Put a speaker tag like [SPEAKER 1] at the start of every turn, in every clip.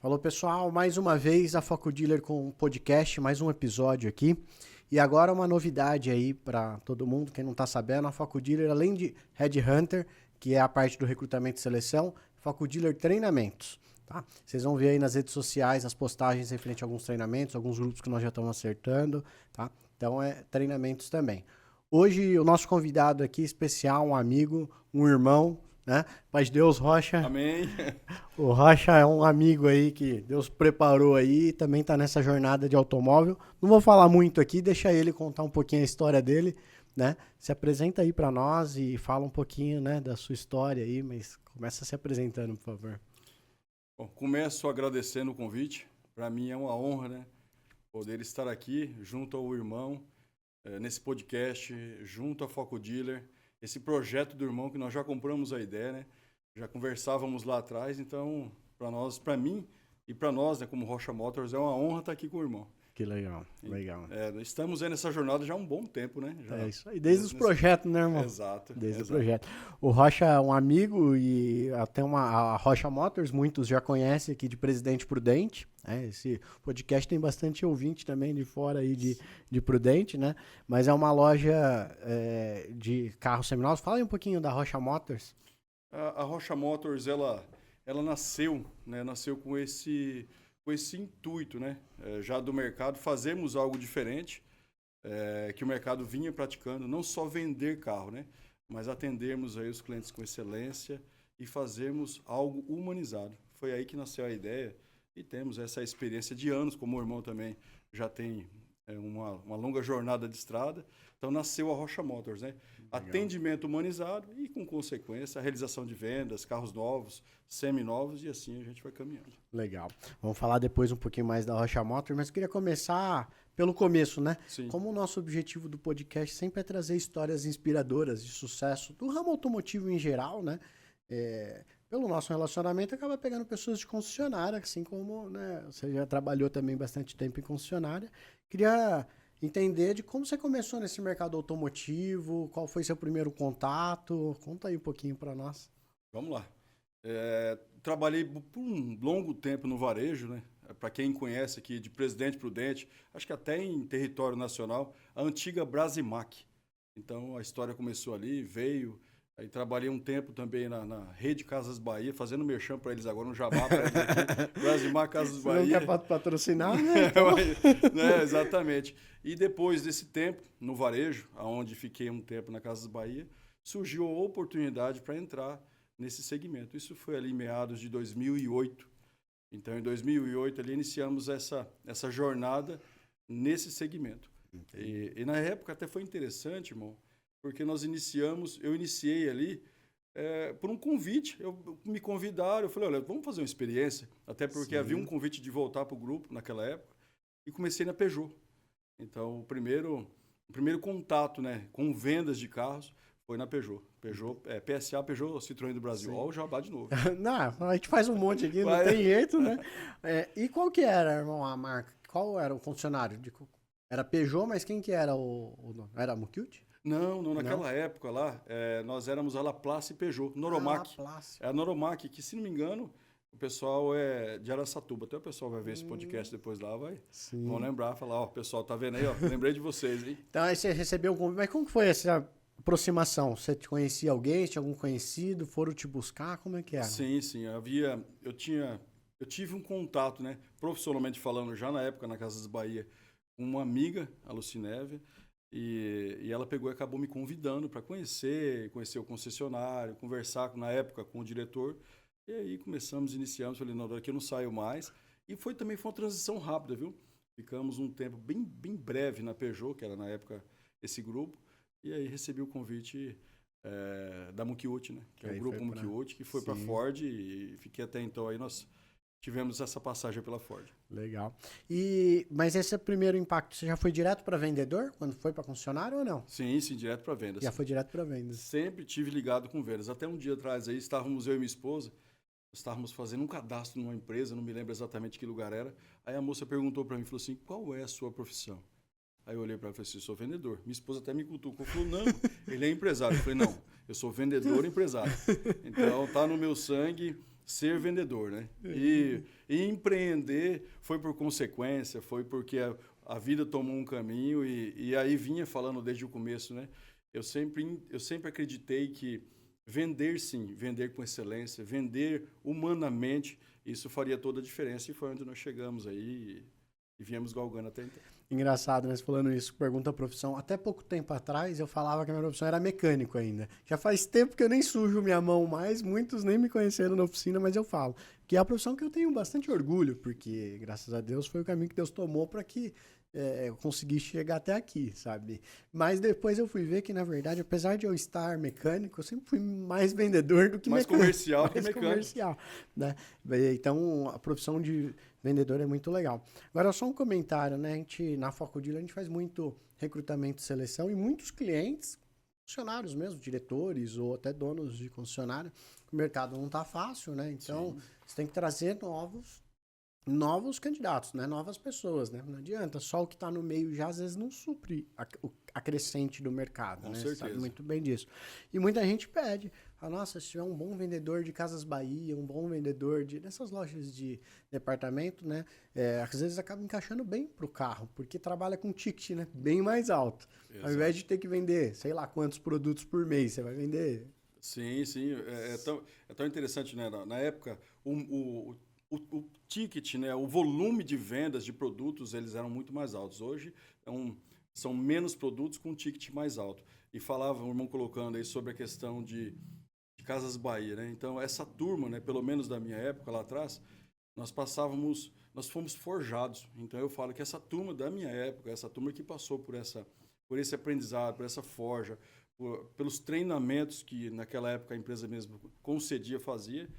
[SPEAKER 1] Falou, pessoal, mais uma vez a Foco Dealer com um podcast, mais um episódio aqui. E agora uma novidade aí para todo mundo, quem não está sabendo, a Foco Dealer, além de Headhunter, que é a parte do recrutamento e seleção, Foco Dealer Treinamentos. Tá? Vocês vão ver aí nas redes sociais as postagens referente a alguns treinamentos, alguns grupos que nós já estamos acertando. Tá? Então é treinamentos também. Hoje o nosso convidado aqui especial, um amigo, um irmão, né? Paz de Deus, Rocha.
[SPEAKER 2] Amém.
[SPEAKER 1] O Rocha é um amigo aí que Deus preparou aí e também está nessa jornada de automóvel. Não vou falar muito aqui, deixa ele contar um pouquinho a história dele, né? Se apresenta aí para nós e fala um pouquinho, né, da sua história aí, mas começa se apresentando, por favor.
[SPEAKER 2] Bom, começo agradecendo o convite. Para mim é uma honra, né, poder estar aqui junto ao irmão, nesse podcast, junto à Foco Dealer. Esse projeto do irmão que nós já compramos a ideia, né? Já conversávamos lá atrás, então para mim e para nós, né, como Rocha Motors, é uma honra estar aqui com o irmão.
[SPEAKER 1] Que legal, legal.
[SPEAKER 2] Estamos aí nessa jornada já há um bom tempo, né? Já,
[SPEAKER 1] é isso aí, desde os projetos, né, irmão?
[SPEAKER 2] Exato.
[SPEAKER 1] Desde o projeto. O Rocha é um amigo e até a Rocha Motors, muitos já conhecem aqui de Presidente Prudente. Né? Esse podcast tem bastante ouvinte também de fora aí de Prudente, né? Mas é uma loja de carros seminovos. Fala aí um pouquinho da Rocha Motors.
[SPEAKER 2] A Rocha Motors, ela nasceu, né? Nasceu com esse intuito, né? Já do mercado, fazermos algo diferente, que o mercado vinha praticando, não só vender carro, né? Mas atendermos aí os clientes com excelência e fazermos algo humanizado. Foi aí que nasceu a ideia e temos essa experiência de anos, como o irmão também já tem uma longa jornada de estrada. Então nasceu a Rocha Motors, né? Legal. Atendimento humanizado e, com consequência, a realização de vendas, carros novos, seminovos, e assim a gente vai caminhando.
[SPEAKER 1] Legal. Vamos falar depois um pouquinho mais da Rocha Motors, mas queria começar pelo começo, né?
[SPEAKER 2] Sim.
[SPEAKER 1] Como o nosso objetivo do podcast sempre é trazer histórias inspiradoras de sucesso do ramo automotivo em geral, né? Pelo nosso relacionamento, acaba pegando pessoas de concessionária, assim como, né, você já trabalhou também bastante tempo em concessionária. Queria entender de como você começou nesse mercado automotivo, qual foi seu primeiro contato. Conta aí um pouquinho para nós.
[SPEAKER 2] Vamos lá. Trabalhei por um longo tempo no varejo, né? Para quem conhece aqui, de Presidente Prudente, acho que até em território nacional, a antiga Brasimac. Então, a história começou ali, veio. Aí trabalhei um tempo também na Rede Casas Bahia, fazendo merchan para eles agora, um jabá para eles aqui. Brasimac Casas Bahia.
[SPEAKER 1] Não quer patrocinar, né?
[SPEAKER 2] Então... exatamente. E depois desse tempo, no varejo, onde fiquei um tempo na Casas Bahia, surgiu a oportunidade para entrar nesse segmento. Isso foi ali em meados de 2008. Então, em 2008, ali iniciamos essa jornada nesse segmento. E na época até foi interessante, irmão, porque eu iniciei ali por um convite. Me convidaram, eu falei, olha, vamos fazer uma experiência, até porque havia um convite de voltar para o grupo naquela época, e comecei na Peugeot. Então, o primeiro contato, né, com vendas de carros foi na Peugeot. PSA, Peugeot Citroën do Brasil. Olha o jabá de novo.
[SPEAKER 1] Não, a gente faz um monte aqui, não tem jeito, né? E qual que era, irmão, a marca? Qual era o concessionário? Era Peugeot, mas quem que era era a Mukiut?
[SPEAKER 2] Não, naquela época lá, nós éramos a Laplace Peugeot, Noromac. É a Noromac, que, se não me engano, o pessoal é de Araçatuba. Até o pessoal vai ver esse podcast depois lá, vão lembrar, falar, ó, pessoal, tá vendo aí, ó, lembrei de vocês, hein?
[SPEAKER 1] Então aí você recebeu um convite, mas como que foi essa aproximação? Você conhecia alguém, tinha algum conhecido, foram te buscar, como é que era?
[SPEAKER 2] Sim, eu tive um contato, né, profissionalmente falando, já na época na Casas Bahia, com uma amiga, a Lucineve, e ela pegou e acabou me convidando para conhecer o concessionário, conversar na época com o diretor, e aí iniciamos, falei, não, daqui eu não saio mais, e também foi uma transição rápida, viu? Ficamos um tempo bem breve na Peugeot, que era na época esse grupo, e aí recebi o convite da Mukiut, né? Que é o grupo Mukiut, que foi para Ford, e fiquei até então aí, nós tivemos essa passagem pela Ford.
[SPEAKER 1] Legal. Mas esse primeiro impacto, você já foi direto para vendedor, quando foi para concessionário ou não?
[SPEAKER 2] Sim, direto para vendas.
[SPEAKER 1] Já foi direto para vendas.
[SPEAKER 2] Sempre tive ligado com vendas. Até um dia atrás aí, estávamos eu e minha esposa, estávamos fazendo um cadastro numa empresa, não me lembro exatamente que lugar era. Aí a moça perguntou para mim, falou assim, qual é a sua profissão? Aí eu olhei para ela e falei assim, sou vendedor. Minha esposa até me cutucou, falou, não, ele é empresário. Eu falei, não, eu sou vendedor e empresário. Então, tá no meu sangue ser vendedor, né? E empreender foi por consequência, foi porque a vida tomou um caminho e aí vinha falando desde o começo, né? Eu sempre acreditei que vender, sim, vender com excelência, vender humanamente, isso faria toda a diferença e foi onde nós chegamos aí e viemos galgando até então.
[SPEAKER 1] Engraçado, né? Você falando isso, pergunta a profissão. Até pouco tempo atrás eu falava que a minha profissão era mecânico ainda. Já faz tempo que eu nem sujo minha mão mais, muitos nem me conheceram na oficina, mas eu falo. Que é a profissão que eu tenho bastante orgulho, porque, graças a Deus, foi o caminho que Deus tomou para que eu consegui chegar até aqui, sabe? Mas depois eu fui ver que, na verdade, apesar de eu estar mecânico, eu sempre fui mais vendedor do que
[SPEAKER 2] mais
[SPEAKER 1] mecânico.
[SPEAKER 2] Comercial que mecânico.
[SPEAKER 1] Comercial, né? Então, a profissão de vendedor é muito legal. Agora, só um comentário, né? A gente, na Focodilha, a gente faz muito recrutamento e seleção e muitos clientes, funcionários mesmo, diretores ou até donos de concessionária, o mercado não está fácil, né? Então, você tem que trazer novos candidatos, né? Novas pessoas, né? Não adianta, só o que está no meio já às vezes não supre a crescente do mercado,
[SPEAKER 2] Com
[SPEAKER 1] né?
[SPEAKER 2] certeza.
[SPEAKER 1] Você sabe muito bem disso. E muita gente pede, nossa, se tiver um bom vendedor de Casas Bahia, um bom vendedor dessas lojas de departamento, né? Às vezes acaba encaixando bem pro carro, porque trabalha com ticket, né? Bem mais alto. Exato. Ao invés de ter que vender, sei lá quantos produtos por mês, você vai vender.
[SPEAKER 2] Sim. É tão interessante, né? Na época, o ticket, né, o volume de vendas de produtos, eles eram muito mais altos. Hoje são menos produtos com um ticket mais alto. E falava, o irmão colocando aí sobre a questão de Casas Bahia, né? Então, essa turma, né, pelo menos da minha época lá atrás, nós fomos forjados. Então, eu falo que essa turma da minha época, essa turma que passou por esse aprendizado, por essa forja, pelos treinamentos que naquela época a empresa mesmo concedia, fazia,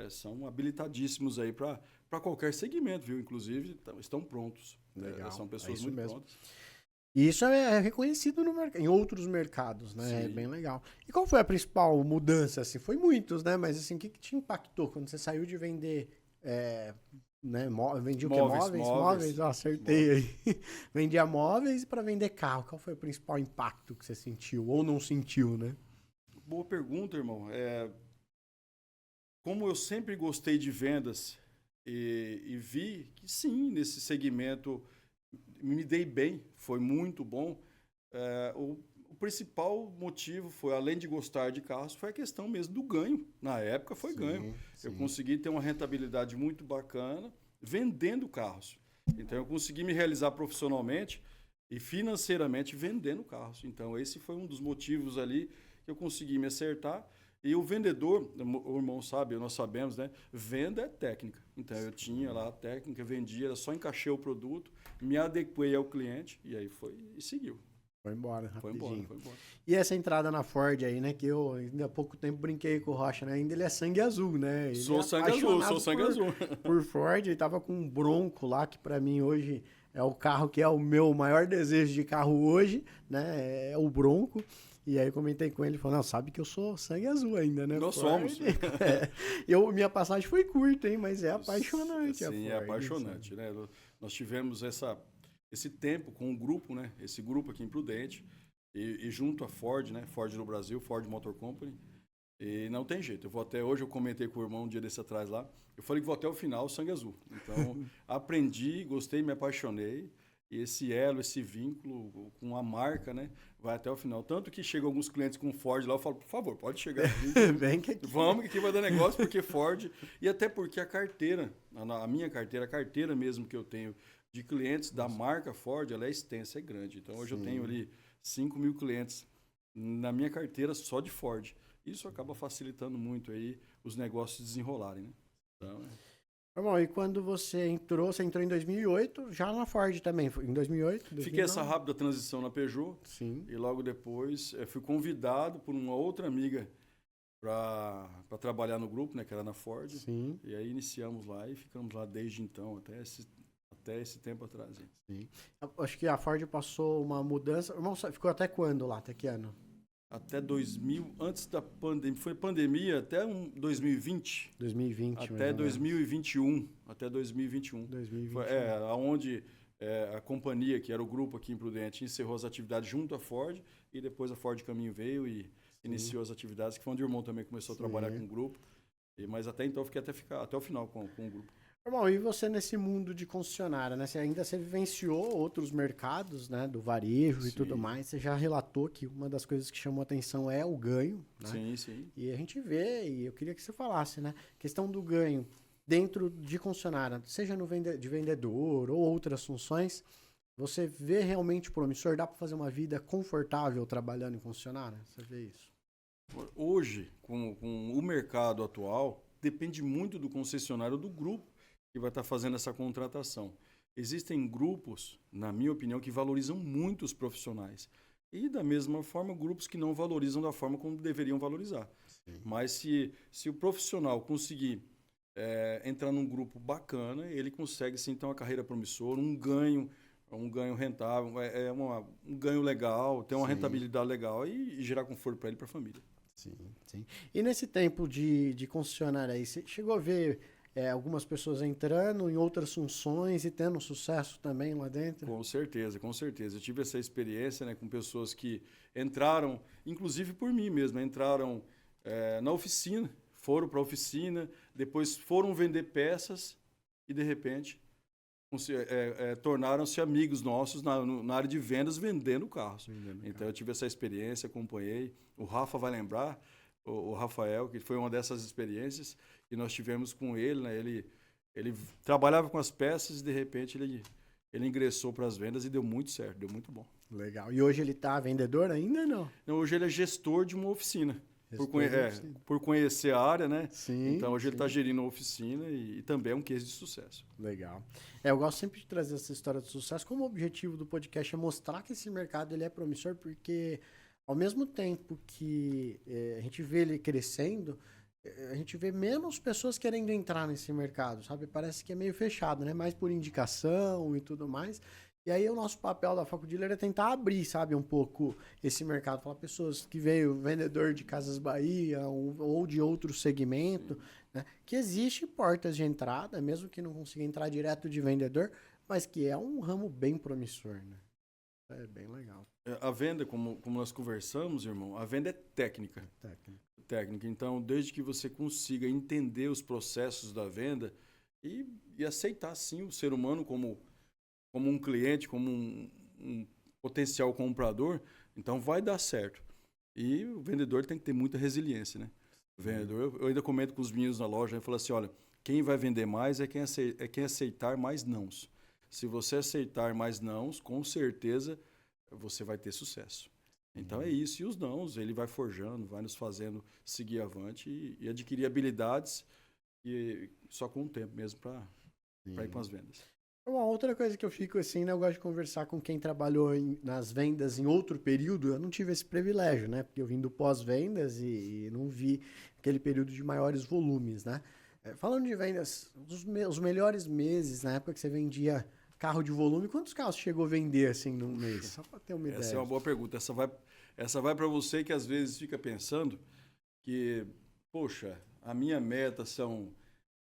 [SPEAKER 2] são habilitadíssimos aí para qualquer segmento, viu? Inclusive, estão prontos. São pessoas muito mesmo. Prontas.
[SPEAKER 1] E isso é reconhecido em outros mercados, né? Sim. É bem legal. E qual foi a principal mudança? Assim, foi muitos, né? Mas assim, o que te impactou quando você saiu de vender... né? Vendia o quê? Móveis? Acertei aí. Vendia móveis para vender carro. Qual foi o principal impacto que você sentiu? Ou não sentiu, né?
[SPEAKER 2] Boa pergunta, irmão. Como eu sempre gostei de vendas e vi que sim, nesse segmento me dei bem, foi muito bom. O principal motivo foi, além de gostar de carros, foi a questão mesmo do ganho. Na época foi ganho. Sim. Eu consegui ter uma rentabilidade muito bacana vendendo carros. Então eu consegui me realizar profissionalmente e financeiramente vendendo carros. Então esse foi um dos motivos ali que eu consegui me acertar. E o vendedor, o irmão sabe, nós sabemos, né? Venda é técnica. Então eu tinha lá a técnica, vendia, era só encaixei o produto, me adequei ao cliente e aí foi e seguiu.
[SPEAKER 1] Foi embora, rapidinho.
[SPEAKER 2] Foi embora.
[SPEAKER 1] E essa entrada na Ford aí, né? Que eu ainda há pouco tempo brinquei com o Rocha, né? Ainda ele é sangue azul, né? Ele
[SPEAKER 2] sou sangue azul.
[SPEAKER 1] Por Ford, ele tava com um Bronco lá, que pra mim hoje é o carro que é o meu maior desejo de carro hoje, né? É o Bronco. E aí eu comentei com ele, ele falou, não, sabe que eu sou sangue azul ainda, né?
[SPEAKER 2] Nós somos.
[SPEAKER 1] Minha passagem foi curta, hein? Mas é apaixonante.
[SPEAKER 2] Sim, é apaixonante, né? Nós tivemos esse tempo com um grupo, né? Esse grupo aqui em Prudente, e junto à Ford, né? Ford no Brasil, Ford Motor Company. E não tem jeito. Hoje eu comentei com o irmão um dia desse atrás lá, eu falei que vou até o final sangue azul. Então, aprendi, gostei, me apaixonei. E esse elo, esse vínculo com a marca, né? Vai até o final. Tanto que chegam alguns clientes com Ford lá, eu falo, por favor, pode chegar aqui.
[SPEAKER 1] Vem que aqui.
[SPEAKER 2] Vamos, que aqui vai dar negócio, porque Ford... E até porque a carteira, a minha carteira, a carteira mesmo que eu tenho de clientes da marca Ford, ela é extensa, é grande. Então, hoje eu tenho ali 5.000 clientes na minha carteira só de Ford. Isso acaba facilitando muito aí os negócios desenrolarem, né? Então,
[SPEAKER 1] Bom, e quando você entrou em 2008, já na Ford também, foi em 2008? 2009?
[SPEAKER 2] Fiquei essa rápida transição na Peugeot.
[SPEAKER 1] Sim.
[SPEAKER 2] E logo depois fui convidado por uma outra amiga para trabalhar no grupo, né, que era na Ford.
[SPEAKER 1] Sim.
[SPEAKER 2] E aí iniciamos lá e ficamos lá desde então, até esse tempo atrás. Hein?
[SPEAKER 1] Sim. Acho que a Ford passou uma mudança. Irmão, ficou até quando lá? Até que ano?
[SPEAKER 2] Até 2000, antes da pandemia, foi pandemia até 2020.
[SPEAKER 1] 2020.
[SPEAKER 2] Até 2021. Até 2021.
[SPEAKER 1] 2021.
[SPEAKER 2] Foi, onde a companhia, que era o grupo aqui em Prudente, encerrou as atividades junto à Ford e depois a Ford Caminho veio e iniciou as atividades, que foi onde o irmão também começou a trabalhar com o grupo. Mas até então eu fiquei até o final com o grupo.
[SPEAKER 1] Bom, e você nesse mundo de concessionária, né? Você vivenciou outros mercados, né? Do varejo e tudo mais. Você já relatou que uma das coisas que chamou a atenção é o ganho, né?
[SPEAKER 2] Sim, sim.
[SPEAKER 1] E a gente vê, e eu queria que você falasse, né? Questão do ganho dentro de concessionária, seja de vendedor ou outras funções, você vê realmente promissor? Dá para fazer uma vida confortável trabalhando em concessionária? Você vê isso?
[SPEAKER 2] Hoje, com o mercado atual, depende muito do concessionário, do grupo que vai estar fazendo essa contratação. Existem grupos, na minha opinião, que valorizam muito os profissionais. E, da mesma forma, grupos que não valorizam da forma como deveriam valorizar. Sim. Mas se o profissional conseguir entrar num grupo bacana, ele consegue, sim, ter uma carreira promissora, um ganho rentável, um ganho legal, ter uma rentabilidade legal e gerar conforto para ele e para a família.
[SPEAKER 1] Sim, sim. E nesse tempo de concessionária aí, você chegou a ver algumas pessoas entrando em outras funções e tendo sucesso também lá dentro?
[SPEAKER 2] Com certeza, com certeza. Eu tive essa experiência, né, com pessoas que entraram, inclusive por mim mesmo, entraram na oficina, foram para a oficina, depois foram vender peças e, de repente, tornaram-se amigos nossos na área de vendas, vendendo carros. Então, eu tive essa experiência, acompanhei. O Rafa vai lembrar, o Rafael, que foi uma dessas experiências que nós tivemos com ele, né? Ele trabalhava com as peças e, de repente, ele ingressou para as vendas e deu muito certo, deu muito bom.
[SPEAKER 1] Legal. E hoje ele está vendedor ainda, não?
[SPEAKER 2] Hoje ele é gestor de uma oficina. Por conhecer a área, né?
[SPEAKER 1] Sim,
[SPEAKER 2] então, hoje ele está gerindo a oficina e também é um case de sucesso.
[SPEAKER 1] Legal. Eu gosto sempre de trazer essa história de sucesso. Como o objetivo do podcast é mostrar que esse mercado ele é promissor, porque ao mesmo tempo que a gente vê ele crescendo, a gente vê menos pessoas querendo entrar nesse mercado, sabe? Parece que é meio fechado, né? Mais por indicação e tudo mais. E aí o nosso papel da Foco Dealer é tentar abrir, sabe, um pouco esse mercado. Falar pessoas que veio vendedor de Casas Bahia ou de outro segmento, né? Que existe portas de entrada, mesmo que não consiga entrar direto de vendedor, mas que é um ramo bem promissor, né? É bem legal.
[SPEAKER 2] A venda, como nós conversamos, irmão, a venda é técnica. Técnica. Então, desde que você consiga entender os processos da venda e aceitar, sim, o ser humano como um cliente, como um potencial comprador, então vai dar certo. E o vendedor tem que ter muita resiliência, né? O vendedor, eu ainda comento com os meninos na loja, eu falo assim, olha, quem vai vender mais é quem aceitar mais nãos. Se você aceitar mais nãos, com certeza você vai ter sucesso. Então é isso, e os nãos, ele vai forjando, vai nos fazendo seguir avante e adquirir habilidades e só com o tempo mesmo para ir com as vendas.
[SPEAKER 1] Uma outra coisa que eu fico assim, né? Eu gosto de conversar com quem trabalhou nas vendas em outro período. Eu não tive esse privilégio, né? Porque eu vim do pós-vendas e não vi aquele período de maiores volumes, né? Falando de vendas, os melhores meses, na época que você vendia carro de volume, quantos carros chegou a vender assim num mês? Só para ter uma ideia.
[SPEAKER 2] Essa é uma boa pergunta. Essa vai para você que às vezes fica pensando que, poxa, a minha meta são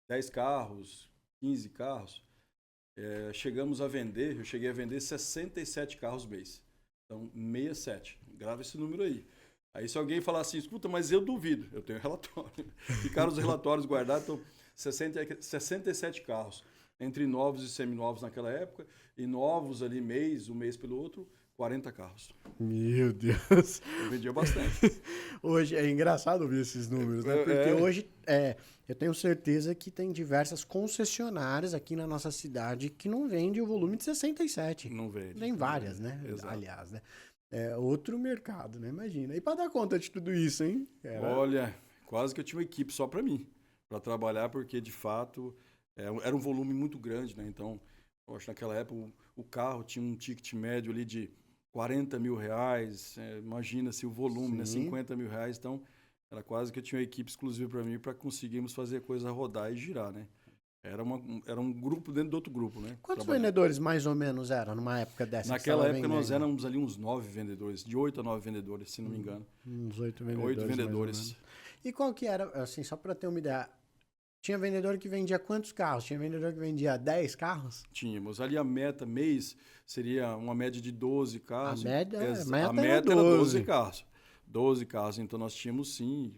[SPEAKER 2] 10 carros, 15 carros. Eu cheguei a vender 67 carros mês. Então, 67. Grava esse número aí. Aí se alguém falar assim, escuta, mas eu duvido. Eu tenho relatório. Ficaram os relatórios guardados, então 67 carros. Entre novos e seminovos naquela época. E novos ali, um mês pelo outro, 40 carros.
[SPEAKER 1] Meu Deus.
[SPEAKER 2] Eu vendia bastante.
[SPEAKER 1] Hoje é engraçado ver esses números, né? Porque hoje eu tenho certeza que tem diversas concessionárias aqui na nossa cidade que não vendem o volume de 67.
[SPEAKER 2] Não vende.
[SPEAKER 1] Tem várias, né?
[SPEAKER 2] Exato.
[SPEAKER 1] Aliás, né? É outro mercado, né? Imagina. E para dar conta de tudo isso, hein?
[SPEAKER 2] Olha, quase que eu tinha uma equipe só para mim, para trabalhar, porque de fato era um volume muito grande, né? Então, eu acho que naquela época o carro tinha um ticket médio ali de 40 mil reais, imagina-se o volume, né? 50 mil reais, então era quase que eu tinha uma equipe exclusiva para mim para conseguirmos fazer a coisa rodar e girar, né? Era um grupo dentro do outro grupo, né?
[SPEAKER 1] Quantos vendedores mais ou menos eram numa época dessa?
[SPEAKER 2] Naquela época nós éramos ali uns 9 vendedores, de 8 a 9 vendedores, se não me engano.
[SPEAKER 1] Uns 8 vendedores.
[SPEAKER 2] 8 vendedores.
[SPEAKER 1] E qual que era, assim, só para ter uma ideia, Tinha vendedor que vendia quantos carros? Tinha vendedor que vendia 10 carros?
[SPEAKER 2] Tínhamos. Ali a meta mês seria uma média de 12
[SPEAKER 1] A
[SPEAKER 2] carros.
[SPEAKER 1] média,
[SPEAKER 2] A
[SPEAKER 1] era
[SPEAKER 2] meta era 12
[SPEAKER 1] 12.
[SPEAKER 2] carros. 12 carros. Então nós tínhamos sim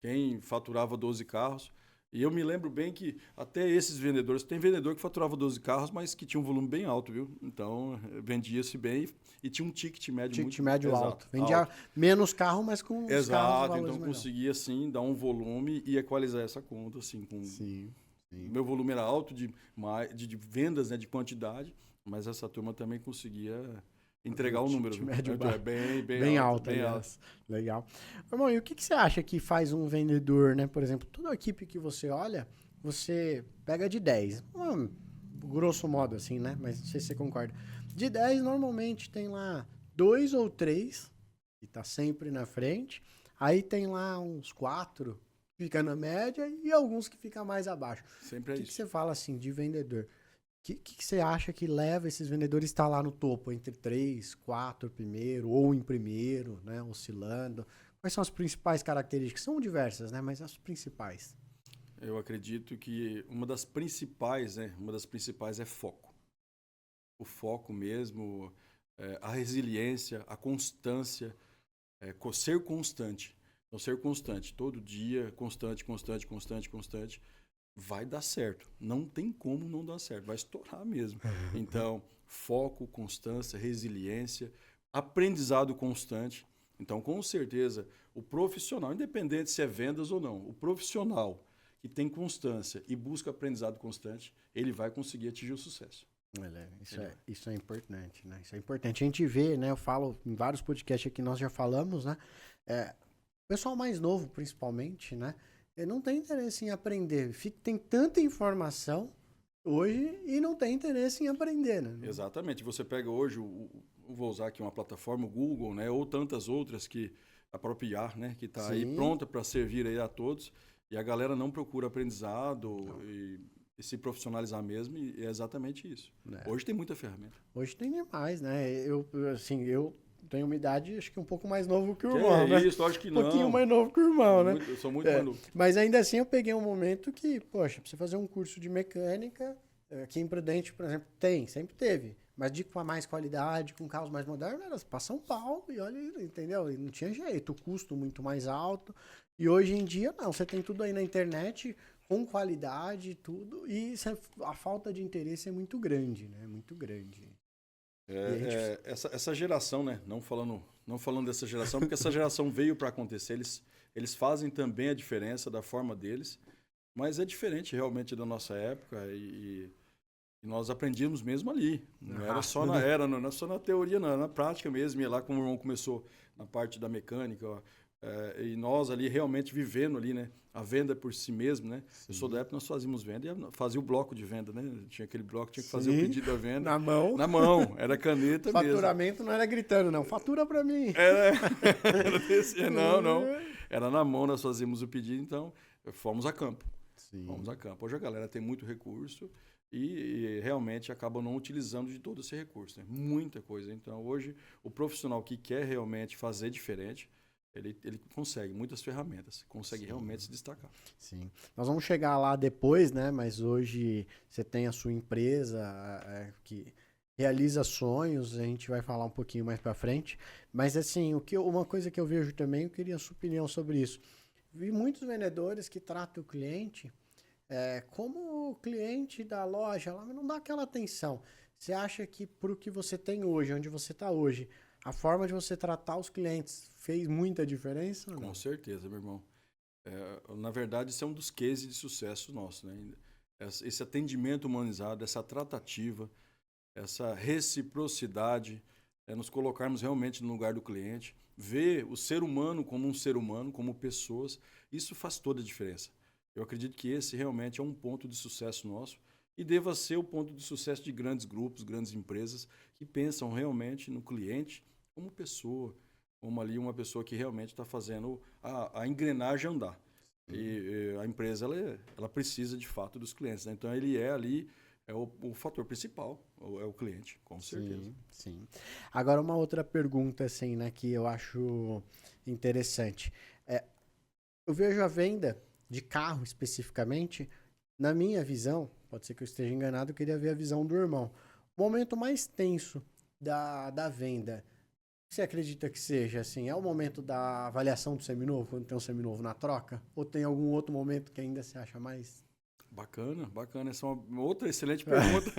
[SPEAKER 2] quem faturava 12 carros. E eu me lembro bem que até esses vendedores, tem vendedor que faturava 12 carros, mas que tinha um volume bem alto, viu? Então vendia-se bem e tinha um ticket médio
[SPEAKER 1] Ticket
[SPEAKER 2] muito
[SPEAKER 1] médio
[SPEAKER 2] exato,
[SPEAKER 1] alto. Vendia menos carro, mas com os carros
[SPEAKER 2] Exato,
[SPEAKER 1] valores
[SPEAKER 2] então
[SPEAKER 1] melhor.
[SPEAKER 2] conseguia assim dar um volume e equalizar essa conta assim com
[SPEAKER 1] Sim.
[SPEAKER 2] meu volume era alto de vendas, né, de quantidade, mas essa turma também conseguia entregar o número.
[SPEAKER 1] Médio
[SPEAKER 2] Então,
[SPEAKER 1] bem alto,
[SPEAKER 2] bem alto.
[SPEAKER 1] aliás. Legal. Irmão, e o que você acha que faz um vendedor, né? Por exemplo, toda a equipe que você olha, você pega de 10. Grosso modo, assim, né? Mas não sei se você concorda. De 10, normalmente tem lá 2 ou 3, que tá sempre na frente. Aí tem lá uns 4, fica na média, e alguns que ficam mais abaixo.
[SPEAKER 2] Sempre é
[SPEAKER 1] O que
[SPEAKER 2] isso.
[SPEAKER 1] você fala, assim, de vendedor? O que você acha que leva esses vendedores a estar lá no topo, entre 3, 4 primeiro, ou em primeiro, né, oscilando? Quais são as principais características? São diversas, né, mas as principais.
[SPEAKER 2] Eu acredito que uma das principais é foco. O foco mesmo, a resiliência, a constância, ser constante. Então, ser constante, todo dia, constante, vai dar certo. Não tem como não dar certo, vai estourar mesmo. Então, foco, constância, resiliência, aprendizado constante. Então, com certeza, o profissional, independente se é vendas ou não, o profissional que tem constância e busca aprendizado constante, ele vai conseguir atingir o sucesso.
[SPEAKER 1] Isso é importante, né? Isso é importante. A gente vê, né? Eu falo em vários podcasts que nós já falamos, né? O pessoal mais novo, principalmente, né? Ele não tem interesse em aprender. Tem tanta informação hoje e não tem interesse em aprender, né?
[SPEAKER 2] Exatamente. Você pega hoje, vou usar aqui uma plataforma, o Google, né? Ou tantas outras que a própria IA, né? Que está aí pronta para servir aí a todos. E a galera não procura aprendizado e se profissionalizar mesmo, e é exatamente isso. Hoje tem muita ferramenta.
[SPEAKER 1] Hoje tem demais, né? Eu tenho uma idade, acho que um pouco mais novo que o
[SPEAKER 2] Que
[SPEAKER 1] irmão, né?
[SPEAKER 2] Isso, acho que não.
[SPEAKER 1] Um pouquinho mais novo que o irmão, né?
[SPEAKER 2] Eu sou muito mais novo.
[SPEAKER 1] Mas ainda assim eu peguei um momento que, poxa, pra você fazer um curso de mecânica, aqui em Prudente, por exemplo, sempre teve. Mas de com mais qualidade, com carros mais modernos, era para São Paulo e olha, entendeu? E não tinha jeito, o custo muito mais alto. E hoje em dia, não, você tem tudo aí na internet, com qualidade, tudo, e a falta de interesse é muito grande, né? Muito grande.
[SPEAKER 2] Essa geração, né? Não falando dessa geração, porque essa geração veio para acontecer, eles fazem também a diferença da forma deles, mas é diferente realmente da nossa época e nós aprendíamos mesmo ali. Não era só não era só na teoria, não, era na prática mesmo. E lá como o irmão começou na parte da mecânica, e nós ali realmente vivendo ali, né? A venda por si mesmo, né? Sim. Eu sou da época, nós fazíamos venda e fazia o bloco de venda, né? Tinha aquele bloco, tinha que fazer o pedido da venda.
[SPEAKER 1] Na mão.
[SPEAKER 2] Na mão, era caneta mesmo.
[SPEAKER 1] Faturamento não era gritando, não. Fatura pra mim.
[SPEAKER 2] Não. Era na mão, nós fazíamos o pedido, então fomos a campo. Sim. Fomos a campo. Hoje a galera tem muito recurso e realmente acaba não utilizando de todo esse recurso, né? Muita coisa. Então hoje o profissional que quer realmente fazer diferente, ele consegue muitas ferramentas, consegue realmente se destacar.
[SPEAKER 1] Sim. Nós vamos chegar lá depois, né? Mas hoje você tem a sua empresa que realiza sonhos, a gente vai falar um pouquinho mais para frente. Mas assim, uma coisa que eu vejo também, eu queria a sua opinião sobre isso. Vi muitos vendedores que tratam o cliente como o cliente da loja, lá não dá aquela atenção. Você acha que pro que você tem hoje, onde você está hoje, a forma de você tratar os clientes fez muita diferença?
[SPEAKER 2] Com certeza, meu irmão. Na verdade, isso é um dos cases de sucesso nosso, né? Esse atendimento humanizado, essa tratativa, essa reciprocidade, nos colocarmos realmente no lugar do cliente, ver o ser humano, como pessoas, isso faz toda a diferença. Eu acredito que esse realmente é um ponto de sucesso nosso e deva ser o ponto de sucesso de grandes grupos, grandes empresas que pensam realmente no cliente como pessoa, como ali uma pessoa que realmente está fazendo a engrenagem andar. E a empresa ela precisa de fato dos clientes, né? Então ele é o fator principal, é o cliente, com certeza.
[SPEAKER 1] Sim. Agora uma outra pergunta assim, né, que eu acho interessante. Eu vejo a venda de carro especificamente Na minha visão, pode ser que eu esteja enganado, eu queria ver a visão do irmão. O momento mais tenso da venda, você acredita que seja assim? É o momento da avaliação do seminovo, quando tem um seminovo na troca? Ou tem algum outro momento que ainda se acha mais?
[SPEAKER 2] Bacana, bacana. Essa é uma outra excelente pergunta.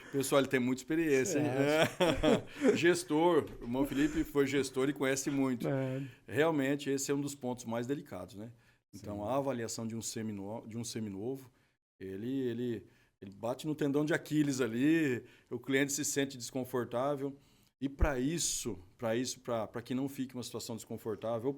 [SPEAKER 2] O pessoal, ele tem muita experiência, hein? Gestor, o irmão Felipe foi gestor e conhece muito. Realmente, esse é um dos pontos mais delicados, né? Então, sim, a avaliação de um seminovo, ele bate no tendão de Aquiles ali, o cliente se sente desconfortável. E para que não fique uma situação desconfortável,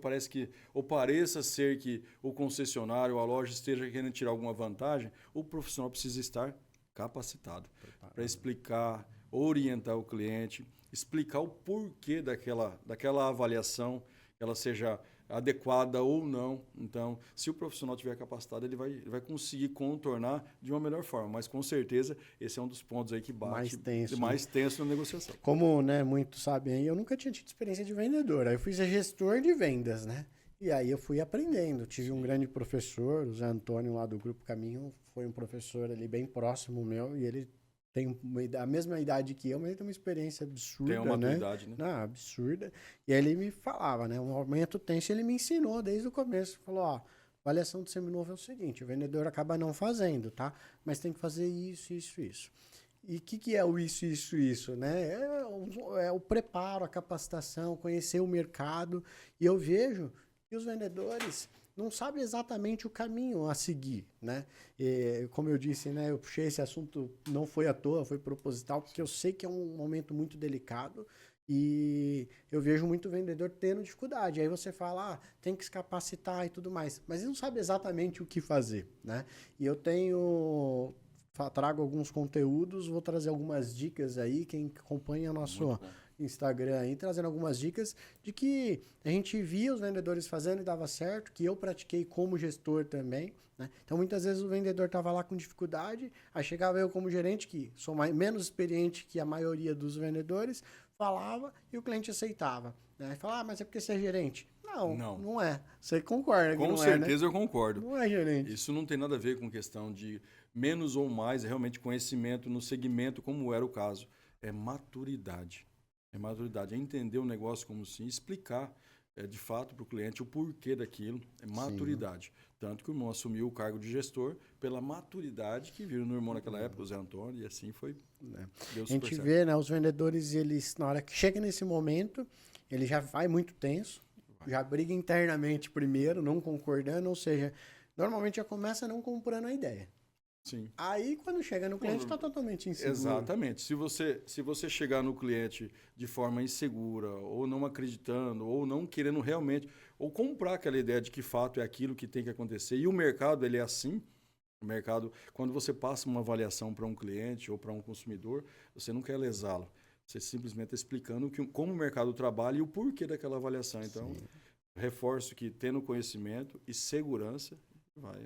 [SPEAKER 2] ou pareça ser que o concessionário ou a loja esteja querendo tirar alguma vantagem, o profissional precisa estar capacitado para explicar, orientar o cliente, explicar o porquê daquela avaliação, que ela seja adequada ou não. Então, se o profissional tiver capacitado, ele vai conseguir contornar de uma melhor forma. Mas, com certeza, esse é um dos pontos aí que bate mais tenso na negociação.
[SPEAKER 1] Como, né, muitos sabem, eu nunca tinha tido experiência de vendedor. Aí eu fui ser gestor de vendas, né? E aí eu fui aprendendo. Tive um grande professor, o Zé Antônio, lá do Grupo Caminho. Foi um professor ali bem próximo meu. E ele tem a mesma idade que eu, mas ele tem uma experiência absurda,
[SPEAKER 2] tem uma maturidade, né?
[SPEAKER 1] Não, absurda. E aí ele me falava, né? Um momento tenso, ele me ensinou desde o começo. Falou, ó, avaliação do seminovo é o seguinte, o vendedor acaba não fazendo, tá? Mas tem que fazer isso, isso, isso. E o que é o isso, isso, isso, né? É o preparo, a capacitação, conhecer o mercado. E eu vejo que os vendedores não sabe exatamente o caminho a seguir, né? E, como eu disse, né, eu puxei esse assunto, não foi à toa, foi proposital, porque eu sei que é um momento muito delicado e eu vejo muito vendedor tendo dificuldade. Aí você fala, tem que se capacitar e tudo mais, mas ele não sabe exatamente o que fazer, né? E eu trago alguns conteúdos, vou trazer algumas dicas aí, quem acompanha nosso Instagram aí, trazendo algumas dicas de que a gente via os vendedores fazendo e dava certo, que eu pratiquei como gestor também, né? Então, muitas vezes o vendedor estava lá com dificuldade, aí chegava eu como gerente, que sou menos experiente que a maioria dos vendedores, falava e o cliente aceitava, né? Falava, mas é porque você é gerente? Não é. Você concorda que não é, né?
[SPEAKER 2] Com certeza eu concordo.
[SPEAKER 1] Não é gerente.
[SPEAKER 2] Isso não tem nada a ver com questão de menos ou mais, é realmente conhecimento no segmento, como era o caso. É maturidade. É maturidade, é entender o negócio como sim, explicar de fato para o cliente o porquê daquilo. É maturidade. Sim. Tanto que o irmão assumiu o cargo de gestor pela maturidade que viram no irmão naquela época, o Zé Antônio, e assim foi.
[SPEAKER 1] Deu super a gente vê, né, os vendedores, eles, na hora que chega nesse momento, ele já vai muito tenso, já briga internamente primeiro, não concordando, ou seja, normalmente já começa não comprando a ideia.
[SPEAKER 2] Sim.
[SPEAKER 1] Aí, quando chega no cliente, está totalmente inseguro.
[SPEAKER 2] Exatamente. Se você chegar no cliente de forma insegura, ou não acreditando, ou não querendo realmente, ou comprar aquela ideia de que fato é aquilo que tem que acontecer, e o mercado, ele é assim, o mercado, quando você passa uma avaliação para um cliente ou para um consumidor, você não quer lesá-lo. Você simplesmente está explicando como o mercado trabalha e o porquê daquela avaliação. Então, reforço que tendo conhecimento e segurança,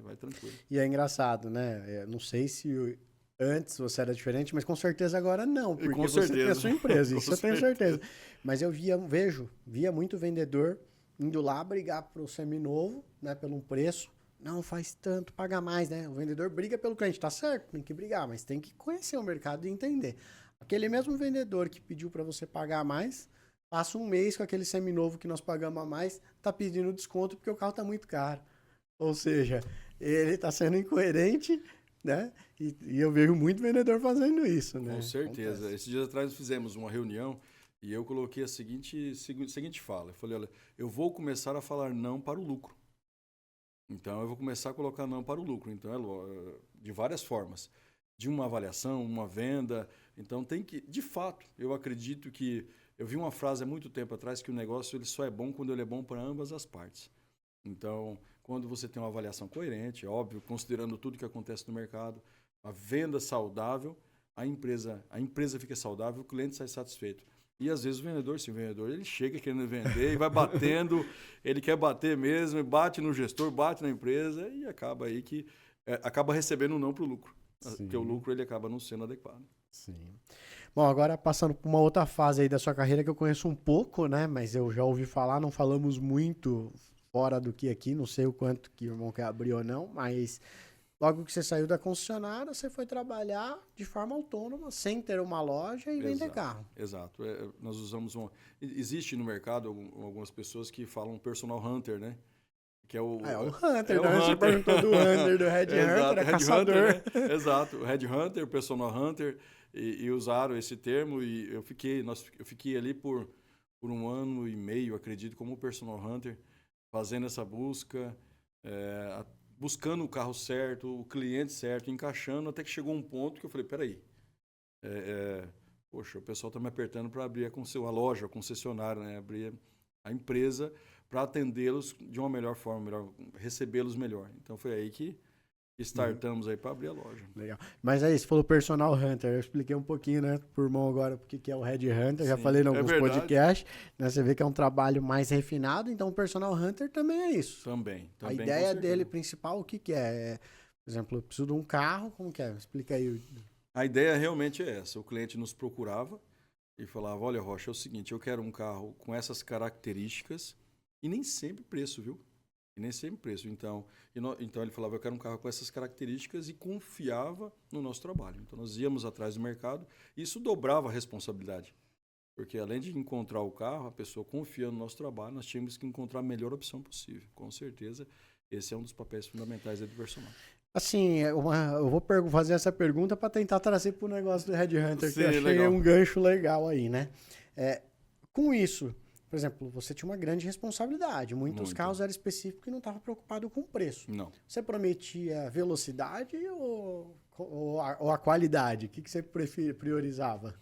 [SPEAKER 2] vai tranquilo.
[SPEAKER 1] E é engraçado, né? Eu não sei se antes você era diferente, mas com certeza agora não, porque
[SPEAKER 2] com
[SPEAKER 1] você
[SPEAKER 2] certeza.
[SPEAKER 1] tem a sua empresa, isso eu tenho certeza. Mas eu via muito vendedor indo lá brigar para o seminovo, né, pelo preço. Não faz tanto, paga mais, né? O vendedor briga pelo cliente, tá certo, tem que brigar, mas tem que conhecer o mercado e entender. Aquele mesmo vendedor que pediu para você pagar mais, passa um mês com aquele seminovo que nós pagamos a mais, tá pedindo desconto porque o carro tá muito caro. Ou seja, ele está sendo incoerente, né? E eu vejo muito vendedor fazendo isso, né?
[SPEAKER 2] Com certeza. Acontece. Esses dias atrás fizemos uma reunião e eu coloquei a seguinte fala. Eu falei, olha, eu vou começar a falar não para o lucro. Então, eu vou começar a colocar não para o lucro. Então, de várias formas. De uma avaliação, uma venda. Então, tem que... De fato, eu acredito que... Eu vi uma frase há muito tempo atrás que o negócio ele só é bom quando ele é bom para ambas as partes. Então... Quando você tem uma avaliação coerente, óbvio, considerando tudo que acontece no mercado, a venda saudável, a empresa fica saudável, o cliente sai satisfeito. E às vezes o vendedor ele chega querendo vender e vai batendo, ele quer bater mesmo, bate no gestor, bate na empresa e acaba aí que acaba recebendo um não para o lucro. Sim. Porque o lucro ele acaba não sendo adequado.
[SPEAKER 1] Sim. Bom, agora passando por uma outra fase aí da sua carreira que eu conheço um pouco, né? Mas eu já ouvi falar, não falamos muito fora do que aqui, não sei o quanto que o irmão quer abrir ou não, mas Logo que você saiu da concessionária, você foi trabalhar de forma autônoma, sem ter uma loja e vender carro.
[SPEAKER 2] Exato. Nós usamos existe no mercado algumas pessoas que falam personal hunter, né? Que é o
[SPEAKER 1] Hunter,
[SPEAKER 2] o
[SPEAKER 1] né? Você
[SPEAKER 2] Hunter.
[SPEAKER 1] perguntou do Hunter, do Red Hunter, é caçador.
[SPEAKER 2] Hunter, né? Exato, o Red Hunter, o personal hunter, e usaram esse termo e eu fiquei ali por 1 ano e meio, acredito, como personal hunter, fazendo essa busca, buscando o carro certo, o cliente certo, encaixando, até que chegou um ponto que eu falei, peraí, poxa, o pessoal está me apertando para abrir a loja, a concessionária, né? Abrir a empresa para atendê-los de uma melhor forma, recebê-los melhor. Então foi aí que startamos aí para abrir a loja.
[SPEAKER 1] Legal. Mas aí, você falou personal hunter, eu expliquei um pouquinho, né, pro irmão agora, o que é o Red Hunter, já
[SPEAKER 2] Sim,
[SPEAKER 1] falei em alguns
[SPEAKER 2] verdade.
[SPEAKER 1] podcasts, né, você vê que é um trabalho mais refinado, então o personal hunter também é isso.
[SPEAKER 2] Também
[SPEAKER 1] A ideia dele principal, o que é? Por exemplo, eu preciso de um carro, como que é? Explica aí.
[SPEAKER 2] A ideia realmente é essa, o cliente nos procurava e falava, olha, Rocha, é o seguinte, eu quero um carro com essas características e nem sempre preço, viu? E nem sempre preço. Então ele falava, eu quero um carro com essas características e confiava no nosso trabalho. Então nós íamos atrás do mercado e isso dobrava a responsabilidade. Porque além de encontrar o carro, a pessoa confia no nosso trabalho, nós tínhamos que encontrar a melhor opção possível. Com certeza, esse é um dos papéis fundamentais do personal.
[SPEAKER 1] Assim, eu vou fazer essa pergunta para tentar trazer para o negócio do Red Hunter, que eu achei
[SPEAKER 2] legal.
[SPEAKER 1] um gancho legal aí, né? Com isso, por exemplo, você tinha uma grande responsabilidade. Muitos carros eram específicos e não estavam preocupados com o preço.
[SPEAKER 2] Não.
[SPEAKER 1] Você prometia velocidade ou a qualidade? O que você priorizava?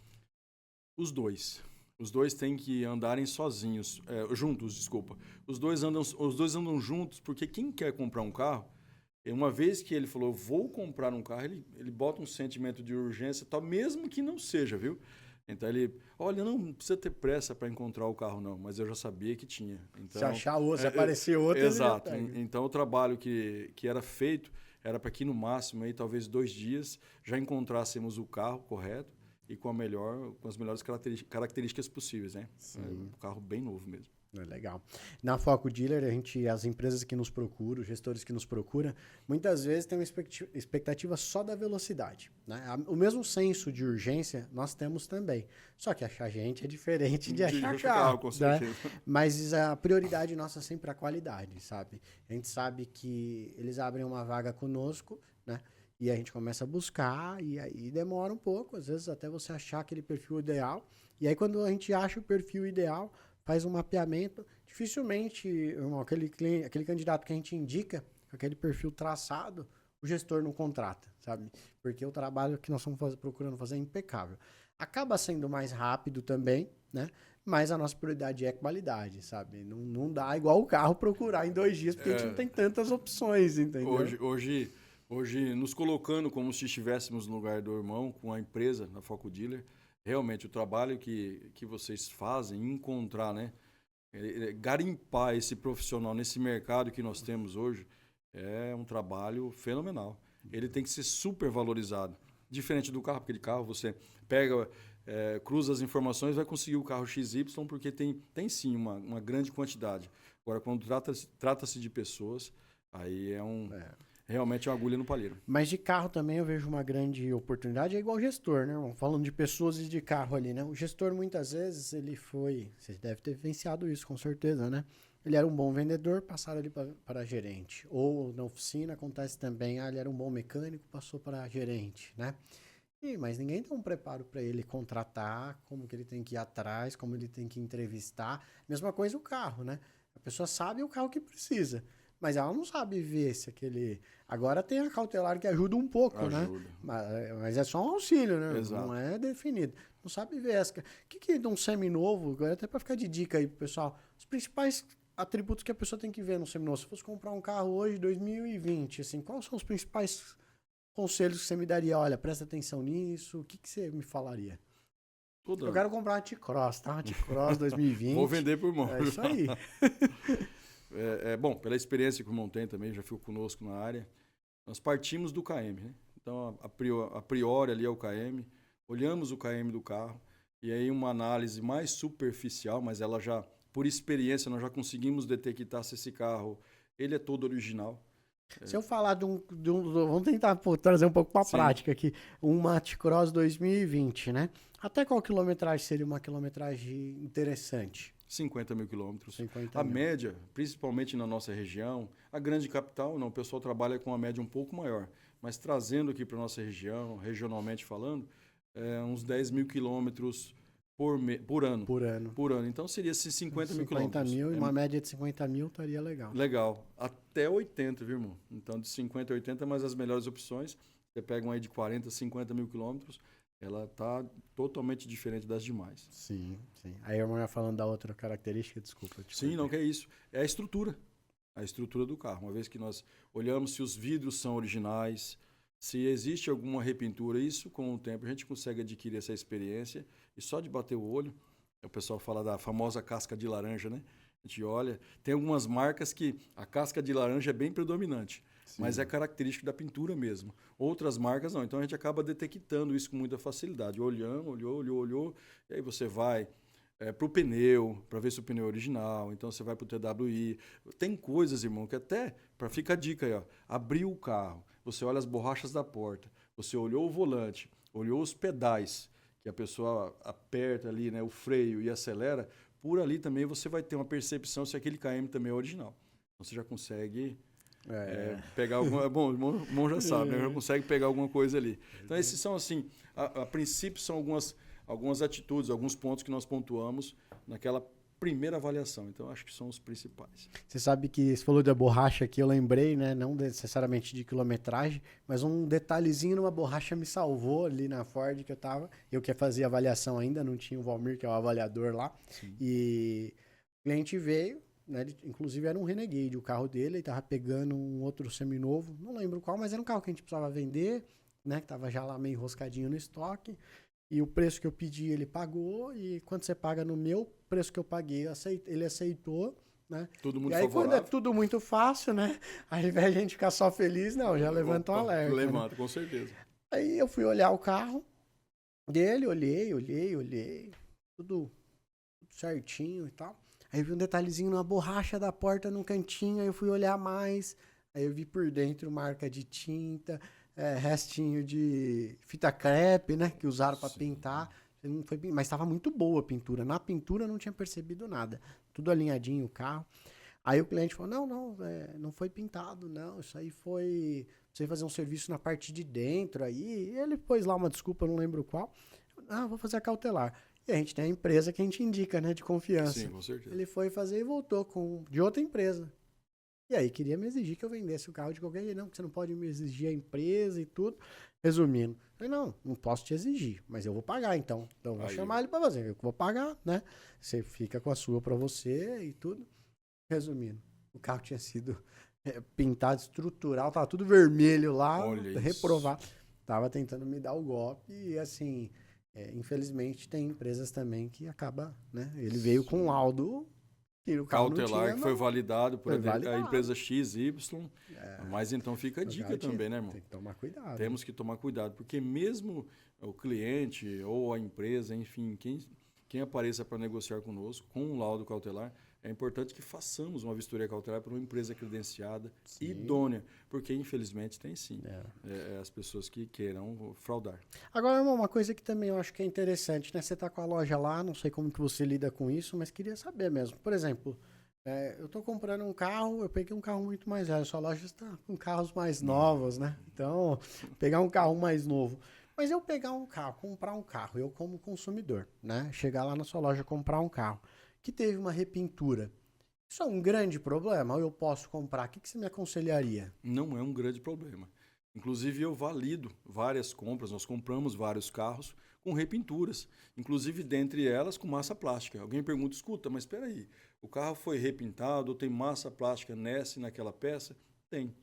[SPEAKER 2] Os dois. Os dois têm que andarem sozinhos, juntos, desculpa. Os dois andam juntos porque quem quer comprar um carro, uma vez que ele falou, vou comprar um carro, ele bota um sentimento de urgência, tal, mesmo que não seja, viu? Então olha, não precisa ter pressa para encontrar o carro não, mas eu já sabia que tinha. Então,
[SPEAKER 1] se achar outro, se aparecer outro,
[SPEAKER 2] exato. Então o trabalho que era feito era para que no máximo, aí, talvez 2 dias, já encontrássemos o carro correto e com as melhores características possíveis, né? Um carro bem novo mesmo.
[SPEAKER 1] Legal. Na Foco Dealer, as empresas que nos procuram, os gestores que nos procuram, muitas vezes tem uma expectativa só da velocidade, né? O mesmo senso de urgência nós temos também. Só que achar gente é diferente de achar carro,
[SPEAKER 2] com certeza.
[SPEAKER 1] Né? Mas a prioridade nossa é sempre a qualidade, sabe? A gente sabe que eles abrem uma vaga conosco, né? E a gente começa a buscar e aí demora um pouco, às vezes até você achar aquele perfil ideal. E aí quando a gente acha o perfil ideal, faz um mapeamento, dificilmente, irmão, aquele candidato que a gente indica, com aquele perfil traçado, o gestor não contrata, sabe? Porque o trabalho que nós estamos procurando fazer é impecável. Acaba sendo mais rápido também, né? Mas a nossa prioridade é qualidade, sabe? Não dá igual o carro procurar em 2 dias, porque a gente não tem tantas opções, entendeu?
[SPEAKER 2] Hoje, nos colocando como se estivéssemos no lugar do irmão, com a empresa, na Foco Dealer, realmente, o trabalho que vocês fazem, encontrar, né? Garimpar esse profissional nesse mercado que nós temos hoje é um trabalho fenomenal. Ele tem que ser super valorizado. Diferente do carro, porque de carro você pega, cruza as informações, vai conseguir o carro XY, porque tem sim uma grande quantidade. Agora, quando trata-se de pessoas, aí realmente é uma agulha no palheiro.
[SPEAKER 1] Mas de carro também eu vejo uma grande oportunidade, é igual gestor, né, irmão? Falando de pessoas e de carro ali, né? O gestor, muitas vezes, você deve ter vivenciado isso, com certeza, né? Ele era um bom vendedor, passaram ele para gerente. Ou na oficina acontece também, ele era um bom mecânico, passou para gerente, né? Mas ninguém dá um preparo para ele contratar, como que ele tem que ir atrás, como ele tem que entrevistar. Mesma coisa o carro, né? A pessoa sabe o carro que precisa. Mas ela não sabe ver se aquele... Agora tem a cautelar que ajuda um pouco, né? Mas é só um auxílio, né?
[SPEAKER 2] Exato.
[SPEAKER 1] Não é definido. Não sabe ver essa... O que é um seminovo? Agora até para ficar de dica aí pro pessoal. Os principais atributos que a pessoa tem que ver no seminovo. Se fosse comprar um carro hoje, 2020, assim, quais são os principais conselhos que você me daria? Olha, presta atenção nisso. O que você me falaria? Eu quero comprar uma T-Cross, tá? Uma T-Cross 2020.
[SPEAKER 2] Vou vender por mão.
[SPEAKER 1] É isso aí.
[SPEAKER 2] Bom, pela experiência que o irmão tem também, já ficou conosco na área, nós partimos do KM, né? Então, a priori ali é o KM, olhamos o KM do carro, e aí uma análise mais superficial, mas ela já, por experiência, nós já conseguimos detectar se esse carro, ele é todo original,
[SPEAKER 1] Se eu falar vamos tentar trazer um pouco para a
[SPEAKER 2] Sim.
[SPEAKER 1] prática aqui, um Mate Cross 2020, né? Até qual quilometragem seria uma quilometragem interessante?
[SPEAKER 2] 50 mil quilômetros.
[SPEAKER 1] 50
[SPEAKER 2] A
[SPEAKER 1] mil.
[SPEAKER 2] média, principalmente na nossa região, a grande capital, não, o pessoal trabalha com uma média um pouco maior. Mas trazendo aqui para a nossa região, regionalmente falando, uns 10 mil quilômetros por ano.
[SPEAKER 1] Por ano.
[SPEAKER 2] Por ano. Então seria esses 50 mil
[SPEAKER 1] 50
[SPEAKER 2] quilômetros.
[SPEAKER 1] mil e uma média de 50 mil estaria legal.
[SPEAKER 2] Legal. Até 80, viu, irmão? Então de 50 a 80, mas as melhores opções, você pega uma aí de 40, 50 mil quilômetros, ela está totalmente diferente das demais.
[SPEAKER 1] Sim, sim. Aí a irmã ia falando da outra característica, desculpa.
[SPEAKER 2] Sim, não, que é isso. É a estrutura do carro. Uma vez que nós olhamos se os vidros são originais, se existe alguma repintura, isso com o tempo a gente consegue adquirir essa experiência e só de bater o olho, o pessoal fala da famosa casca de laranja, né? A gente olha, tem algumas marcas que a casca de laranja é bem predominante, mas é característico da pintura mesmo. Outras marcas não, então a gente acaba detectando isso com muita facilidade. Olhou, e aí você vai para o pneu, para ver se o pneu é original, então você vai para o TWI. Tem coisas, irmão, que até, para ficar a dica aí, ó, abriu o carro, você olha as borrachas da porta, você olhou o volante, olhou os pedais, que a pessoa aperta ali, né, o freio e acelera, por ali também você vai ter uma percepção se aquele KM também é original. Então você já consegue pegar alguma... Bom, o irmão já sabe, né? Já consegue pegar alguma coisa ali. Então esses são assim, a princípio são algumas atitudes, alguns pontos que nós pontuamos naquela primeira avaliação. Então, acho que são os principais.
[SPEAKER 1] Você sabe que você falou da borracha aqui, eu lembrei, né? Não necessariamente de quilometragem, mas um detalhezinho numa borracha me salvou ali na Ford que eu tava. Eu que fazia avaliação ainda, não tinha o Valmir, que é o avaliador lá. Sim. E o cliente veio, né? Ele, inclusive era um Renegade, o carro dele, ele tava pegando um outro seminovo, não lembro qual, mas era um carro que a gente precisava vender, né? Que tava já lá meio enroscadinho no estoque. E o preço que eu pedi, ele pagou. E quando você paga no meu preço que eu paguei, ele aceitou, né?
[SPEAKER 2] Todo mundo
[SPEAKER 1] e aí,
[SPEAKER 2] favorável.
[SPEAKER 1] quando é tudo muito fácil, né? Ao invés de a gente ficar só feliz, não, já levanta um alerta.
[SPEAKER 2] Levanta,
[SPEAKER 1] né?
[SPEAKER 2] com certeza.
[SPEAKER 1] Aí eu fui olhar o carro dele, olhei. Tudo certinho e tal. Aí eu vi um detalhezinho numa borracha da porta num cantinho. Aí eu fui olhar mais. Aí eu vi por dentro marca de tinta. Restinho de fita crepe, né? Que usaram para pintar. Não foi, mas estava muito boa a pintura. Na pintura eu não tinha percebido nada. Tudo alinhadinho o carro. Aí o cliente falou, não foi pintado, não. Isso aí foi você fazer um serviço na parte de dentro aí. E ele pôs lá uma desculpa, eu não lembro qual. Vou fazer a cautelar. E a gente tem a empresa que a gente indica, né? De confiança.
[SPEAKER 2] Sim, com certeza.
[SPEAKER 1] Ele foi fazer e voltou de outra empresa. E aí queria me exigir que eu vendesse o carro de qualquer jeito. Não, porque você não pode me exigir a empresa e tudo. Resumindo, eu falei, não posso te exigir, mas eu vou pagar então. Então eu vou chamar ele para fazer, eu vou pagar, né? Você fica com a sua para você e tudo. Resumindo, o carro tinha sido pintado estrutural, tava tudo vermelho lá, reprovado. Tava tentando me dar o golpe e assim, infelizmente tem empresas também que acaba, né? Ele veio com um laudo
[SPEAKER 2] cautelar que foi validado por a empresa XY, mas então fica a dica também, né, irmão?
[SPEAKER 1] Tem que tomar cuidado.
[SPEAKER 2] Temos que tomar cuidado, porque mesmo o cliente ou a empresa, enfim, quem apareça para negociar conosco com um laudo cautelar, é importante que façamos uma vistoria cautelar para uma empresa credenciada, idônea, porque infelizmente tem sim as pessoas que queiram fraudar.
[SPEAKER 1] Agora, irmão, uma coisa que também eu acho que é interessante, né? Você está com a loja lá, não sei como que você lida com isso, mas queria saber mesmo. Por exemplo, eu estou comprando um carro, eu peguei um carro muito mais velho, sua loja está com carros mais novos, né? Então, pegar um carro mais novo. Mas eu pegar um carro, comprar um carro, eu como consumidor, né? Chegar lá na sua loja, comprar um carro que teve uma repintura. Isso é um grande problema? Ou eu posso comprar? O que você me aconselharia?
[SPEAKER 2] Não é um grande problema. Inclusive, eu valido várias compras. Nós compramos vários carros com repinturas. Inclusive, dentre elas, com massa plástica. Alguém pergunta, escuta, mas espera aí, o carro foi repintado ou tem massa plástica nessa e naquela peça? Tem.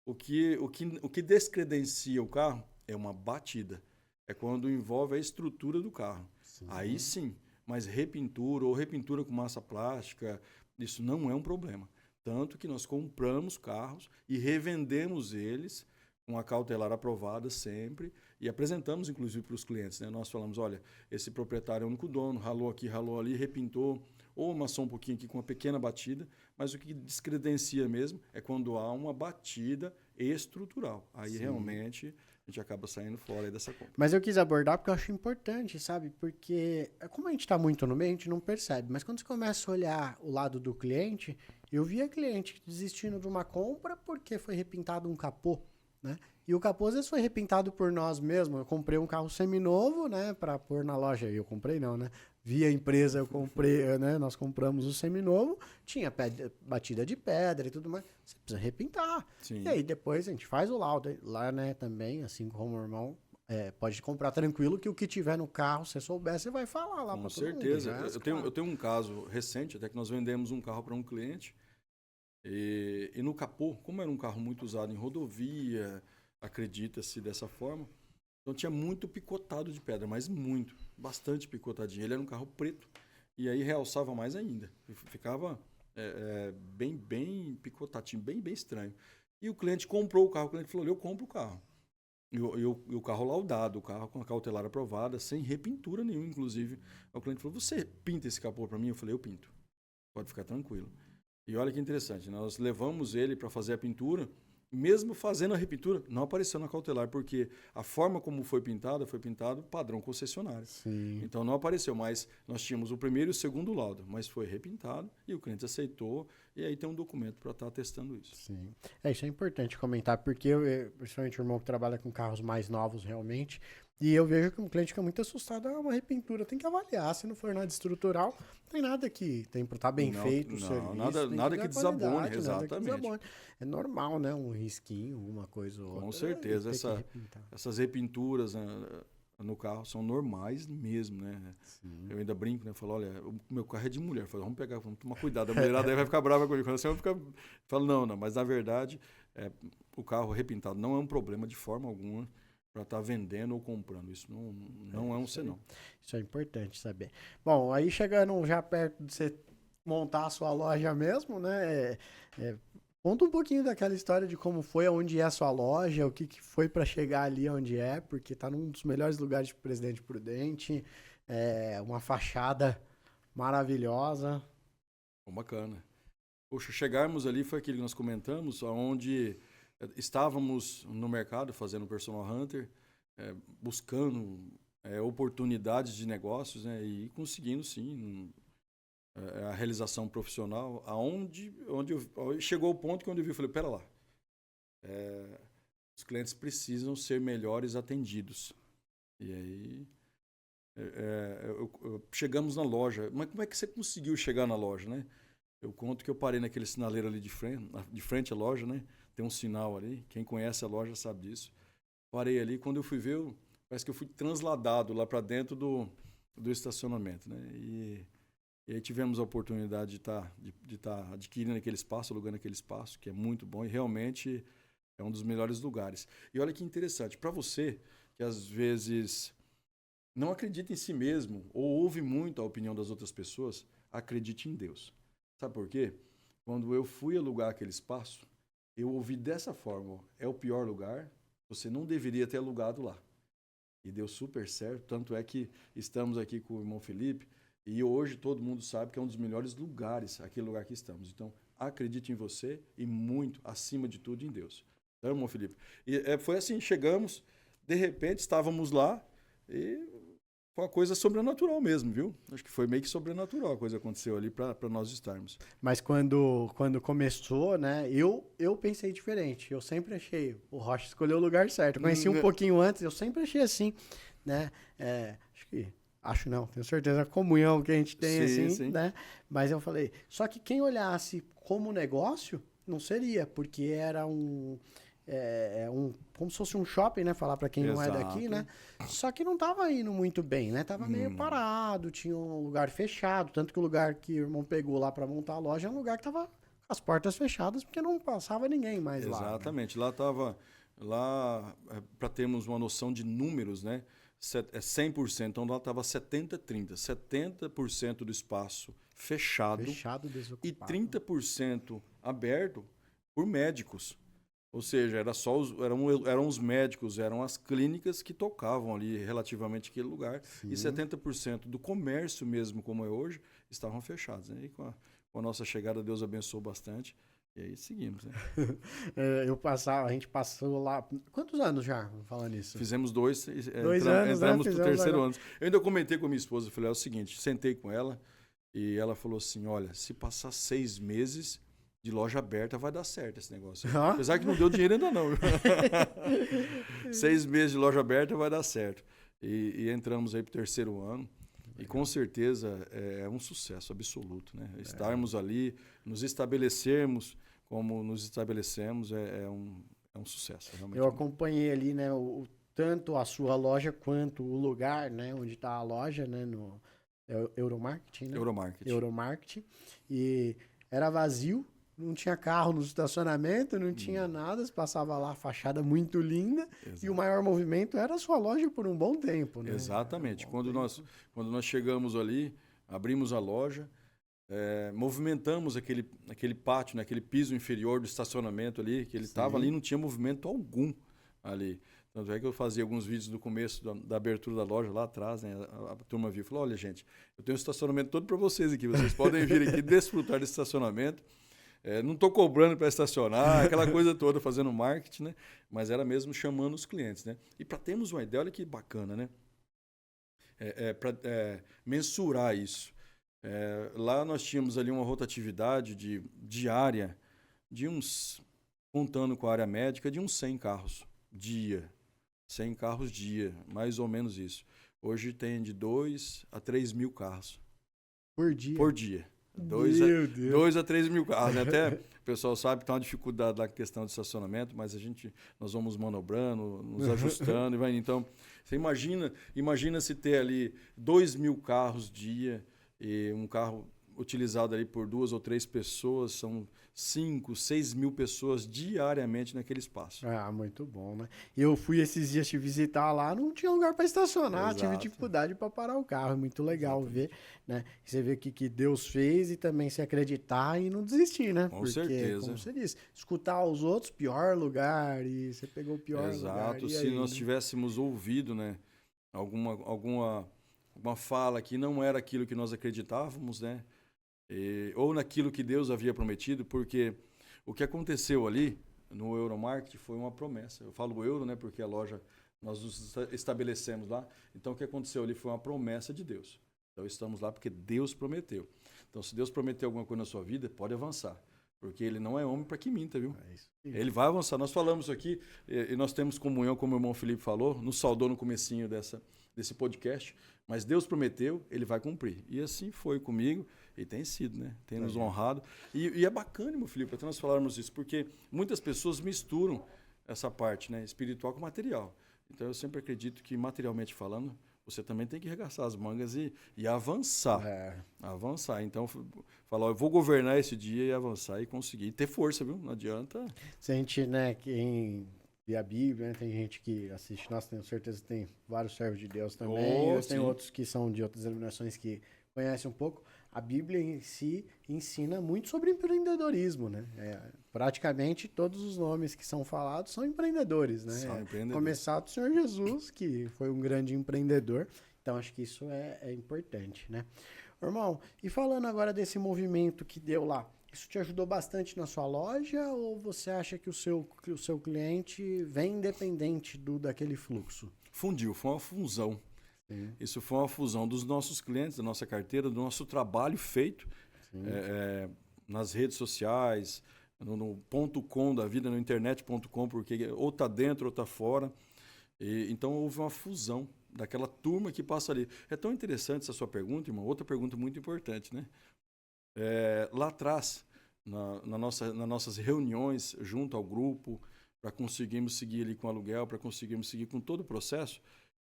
[SPEAKER 2] O que descredencia o carro é uma batida. É quando envolve a estrutura do carro. Sim. Aí sim. Mas repintura ou repintura com massa plástica, isso não é um problema. Tanto que nós compramos carros e revendemos eles com a cautelar aprovada sempre e apresentamos, inclusive, para os clientes. Né? Nós falamos, olha, esse proprietário é o único dono, ralou aqui, ralou ali, repintou ou amassou um pouquinho aqui com uma pequena batida, mas o que descredencia mesmo é quando há uma batida estrutural. Aí realmente a gente acaba saindo fora aí dessa compra.
[SPEAKER 1] Mas eu quis abordar porque eu acho importante, sabe? Porque como a gente está muito no meio, a gente não percebe. Mas quando você começa a olhar o lado do cliente, eu via cliente desistindo de uma compra porque foi repintado um capô, né? E o capô às vezes foi repintado por nós mesmos. Eu comprei um carro seminovo, né, para pôr na loja. Eu comprei não, né? Via empresa eu comprei, né? Nós compramos o seminovo, tinha batida de pedra e tudo mais. Você precisa repintar.
[SPEAKER 2] Sim.
[SPEAKER 1] E aí depois a gente faz o laudo lá, né, também, assim como o irmão. Pode comprar tranquilo que o que tiver no carro, se souber, você vai falar lá para todo mundo.
[SPEAKER 2] Com certeza. Eu tenho um caso recente, até que nós vendemos um carro para um cliente. E no capô, como era um carro muito usado em rodovia, acredita-se dessa forma, então tinha muito picotado de pedra, mas muito, bastante picotadinho. Ele era um carro preto e aí realçava mais ainda. Ficava bem picotadinho, bem estranho. E o cliente comprou o carro, o cliente falou, eu compro o carro. E o carro laudado, o carro com a cautelar aprovada, sem repintura nenhuma, inclusive. O cliente falou, você pinta esse capô para mim? Eu falei, eu pinto. Pode ficar tranquilo. E olha que interessante, nós levamos ele para fazer a pintura, mesmo fazendo a repintura, não apareceu na cautelar, porque a forma como foi pintado padrão concessionário.
[SPEAKER 1] Sim.
[SPEAKER 2] Então não apareceu, mas nós tínhamos o primeiro e o segundo laudo, mas foi repintado e o cliente aceitou, e aí tem um documento para estar atestando isso.
[SPEAKER 1] Sim. Isso é importante comentar, porque principalmente o irmão que trabalha com carros mais novos realmente, e eu vejo que um cliente fica muito assustado, uma repintura, tem que avaliar, se não for nada estrutural, não tem nada que tem para estar bem feito o serviço.
[SPEAKER 2] Nada que desabone, exatamente.
[SPEAKER 1] É normal, né? Um risquinho, uma coisa ou outra.
[SPEAKER 2] Com certeza, essas repinturas no carro são normais mesmo, né? Sim. Eu ainda brinco, né? Eu falo, olha, o meu carro é de mulher. Eu falo, vamos tomar cuidado, a mulherada aí vai ficar brava comigo. Eu falo, não, mas na verdade, o carro repintado não é um problema de forma alguma para estar vendendo ou comprando. Isso não é um senão.
[SPEAKER 1] Isso é importante saber. Bom, aí chegando já perto de você montar a sua loja mesmo, né? Conta um pouquinho daquela história de como foi, onde é a sua loja, o que foi para chegar ali onde é, porque está num dos melhores lugares de Presidente Prudente, uma fachada maravilhosa.
[SPEAKER 2] Bacana. Poxa, chegarmos ali foi aquilo que nós comentamos, onde estávamos no mercado fazendo Personal Hunter, buscando oportunidades de negócios, né, e conseguindo sim a realização profissional, onde chegou o ponto que eu falei, pera lá, os clientes precisam ser melhores atendidos. E aí chegamos na loja. Mas como é que você conseguiu chegar na loja, né? Eu conto que eu parei naquele sinaleiro ali de frente à loja, né? Tem um sinal ali, quem conhece a loja sabe disso. Parei ali, quando eu fui ver, parece que eu fui transladado lá para dentro do estacionamento, né? E aí tivemos a oportunidade de estar adquirindo aquele espaço, alugando aquele espaço, que é muito bom e realmente é um dos melhores lugares. E olha que interessante, para você que às vezes não acredita em si mesmo ou ouve muito a opinião das outras pessoas, acredite em Deus. Sabe por quê? Quando eu fui alugar aquele espaço, eu ouvi dessa forma, é o pior lugar, você não deveria ter alugado lá. E deu super certo, tanto é que estamos aqui com o irmão Felipe, e hoje todo mundo sabe que é um dos melhores lugares, aquele lugar que estamos. Então, acredite em você e muito, acima de tudo, em Deus. Então, irmão Felipe? E foi assim, chegamos, de repente estávamos lá e foi uma coisa sobrenatural mesmo, viu? Acho que foi meio que sobrenatural a coisa que aconteceu ali para nós estarmos.
[SPEAKER 1] Mas quando começou, né, eu pensei diferente. Eu sempre achei, o Rocha escolheu o lugar certo. Eu conheci um pouquinho antes, eu sempre achei assim, né? Acho não, tenho certeza, a comunhão que a gente tem, sim. Né? Mas eu falei, só que quem olhasse como negócio, não seria, porque era como se fosse um shopping, né? Falar para quem não é daqui, né? Só que não tava indo muito bem, né? Tava meio parado, tinha um lugar fechado, tanto que o lugar que o irmão pegou lá para montar a loja é um lugar que tava com as portas fechadas, porque não passava ninguém mais lá.
[SPEAKER 2] Exatamente, né? Lá para termos uma noção de números, né? 100%, então lá estava 70-30. 70% do espaço fechado
[SPEAKER 1] desocupado.
[SPEAKER 2] E 30% aberto por médicos. Ou seja, eram os médicos, eram as clínicas que tocavam ali relativamente aquele lugar.
[SPEAKER 1] Sim.
[SPEAKER 2] E 70% do comércio mesmo, como é hoje, estavam fechados. Né? E com a nossa chegada, Deus abençoou bastante. E aí seguimos, né?
[SPEAKER 1] A gente passou lá. Quantos anos já falando isso?
[SPEAKER 2] Fizemos 2,
[SPEAKER 1] anos,
[SPEAKER 2] entramos
[SPEAKER 1] né?
[SPEAKER 2] pro terceiro ano. Eu ainda comentei com a minha esposa, falei, é o seguinte, sentei com ela e ela falou assim, olha, se passar 6 meses de loja aberta, vai dar certo esse negócio. Apesar que não deu dinheiro ainda não. 6 meses de loja aberta vai dar certo. E entramos aí pro terceiro ano. E com certeza é um sucesso absoluto, né? Estarmos ali, nos estabelecermos como nos estabelecemos é um sucesso. Realmente.
[SPEAKER 1] Eu acompanhei ali, né, tanto a sua loja quanto o lugar, né, onde está a loja, né, no Euromarketing, né? Euromarketing. E era vazio, não tinha carro no estacionamento, não tinha nada, você passava lá, fachada muito linda. Exato. E o maior movimento era a sua loja por um bom tempo, né?
[SPEAKER 2] Exatamente. Quando nós chegamos ali, abrimos a loja, movimentamos aquele pátio, né, aquele piso inferior do estacionamento ali, que ele estava ali, não tinha movimento algum ali. Tanto é que eu fazia alguns vídeos do começo da abertura da loja lá atrás, né? A turma viu e falou, olha gente, eu tenho um estacionamento todo para vocês aqui, vocês podem vir aqui desfrutar desse estacionamento. Não estou cobrando para estacionar, aquela coisa toda, fazendo marketing, né? Mas era mesmo chamando os clientes, né? E para termos uma ideia, olha que bacana, né? Para mensurar isso. Lá nós tínhamos ali uma rotatividade diária de contando com a área médica, de uns 100 carros dia. 100 carros dia, mais ou menos isso. Hoje tem de 2 a 3 mil carros.
[SPEAKER 1] Por dia?
[SPEAKER 2] Por dia. 2 a 3 mil carros. Né? Até o pessoal sabe que tem uma dificuldade da questão de estacionamento, mas nós vamos manobrando, nos ajustando. E vai. Então, você imagina se ter ali 2 mil carros dia e um carro utilizado ali por 2 ou 3 pessoas, são 5, 6 mil pessoas diariamente naquele espaço.
[SPEAKER 1] Ah, muito bom, né? Eu fui esses dias te visitar lá, não tinha lugar para estacionar, Exato. Tive dificuldade para parar o carro. Muito legal Exatamente. Ver, né? Você vê o que Deus fez e também se acreditar e não desistir, né?
[SPEAKER 2] Com certeza.
[SPEAKER 1] Como você disse, escutar os outros, pior lugar, e você pegou o pior lugar.
[SPEAKER 2] Exato. Se nós tivéssemos ouvido, né, alguma fala que não era aquilo que nós acreditávamos, né? Ou naquilo que Deus havia prometido, porque o que aconteceu ali no Euromarket foi uma promessa. Eu falo euro, né, porque a loja nós nos estabelecemos lá. Então o que aconteceu ali foi uma promessa de Deus. Então estamos lá porque Deus prometeu. Então se Deus prometeu alguma coisa na sua vida, pode avançar, porque Ele não é homem para que minta, viu? Ele vai avançar. Nós falamos aqui e nós temos comunhão, como o irmão Felipe falou, nos saudou no comecinho desse podcast, mas Deus prometeu, Ele vai cumprir. E assim foi comigo. E tem sido, né? Tem nos honrado. E é bacana, meu Felipe, até nós falarmos isso, porque muitas pessoas misturam essa parte, né, espiritual com material. Então, eu sempre acredito que, materialmente falando, você também tem que arregaçar as mangas e avançar. Avançar. Então, falar, eu vou governar esse dia e avançar e conseguir. E ter força, viu? Não adianta.
[SPEAKER 1] Se a gente, né, quem vê a Bíblia, né, tem gente que assiste, nós tenho certeza que tem vários servos de Deus também. Tem outros que são de outras denominações que conhecem um pouco. A Bíblia em si ensina muito sobre empreendedorismo, né? Praticamente todos os nomes que são falados são empreendedores, né?
[SPEAKER 2] São empreendedores.
[SPEAKER 1] Começar do Senhor Jesus, que foi um grande empreendedor. Então, acho que isso é importante, né? Irmão, e falando agora desse movimento que deu lá, isso te ajudou bastante na sua loja ou você acha que o seu cliente vem independente daquele fluxo?
[SPEAKER 2] Fundiu, foi uma fusão. Sim. Isso foi uma fusão dos nossos clientes, da nossa carteira, do nosso trabalho feito nas redes sociais, no .com da vida, no internet.com, porque ou está dentro ou está fora. Então houve uma fusão daquela turma que passa ali. É tão interessante essa sua pergunta, irmão. Outra pergunta muito importante, né? Lá atrás, nas nossas reuniões junto ao grupo, para conseguirmos seguir ali com aluguel, para conseguirmos seguir com todo o processo,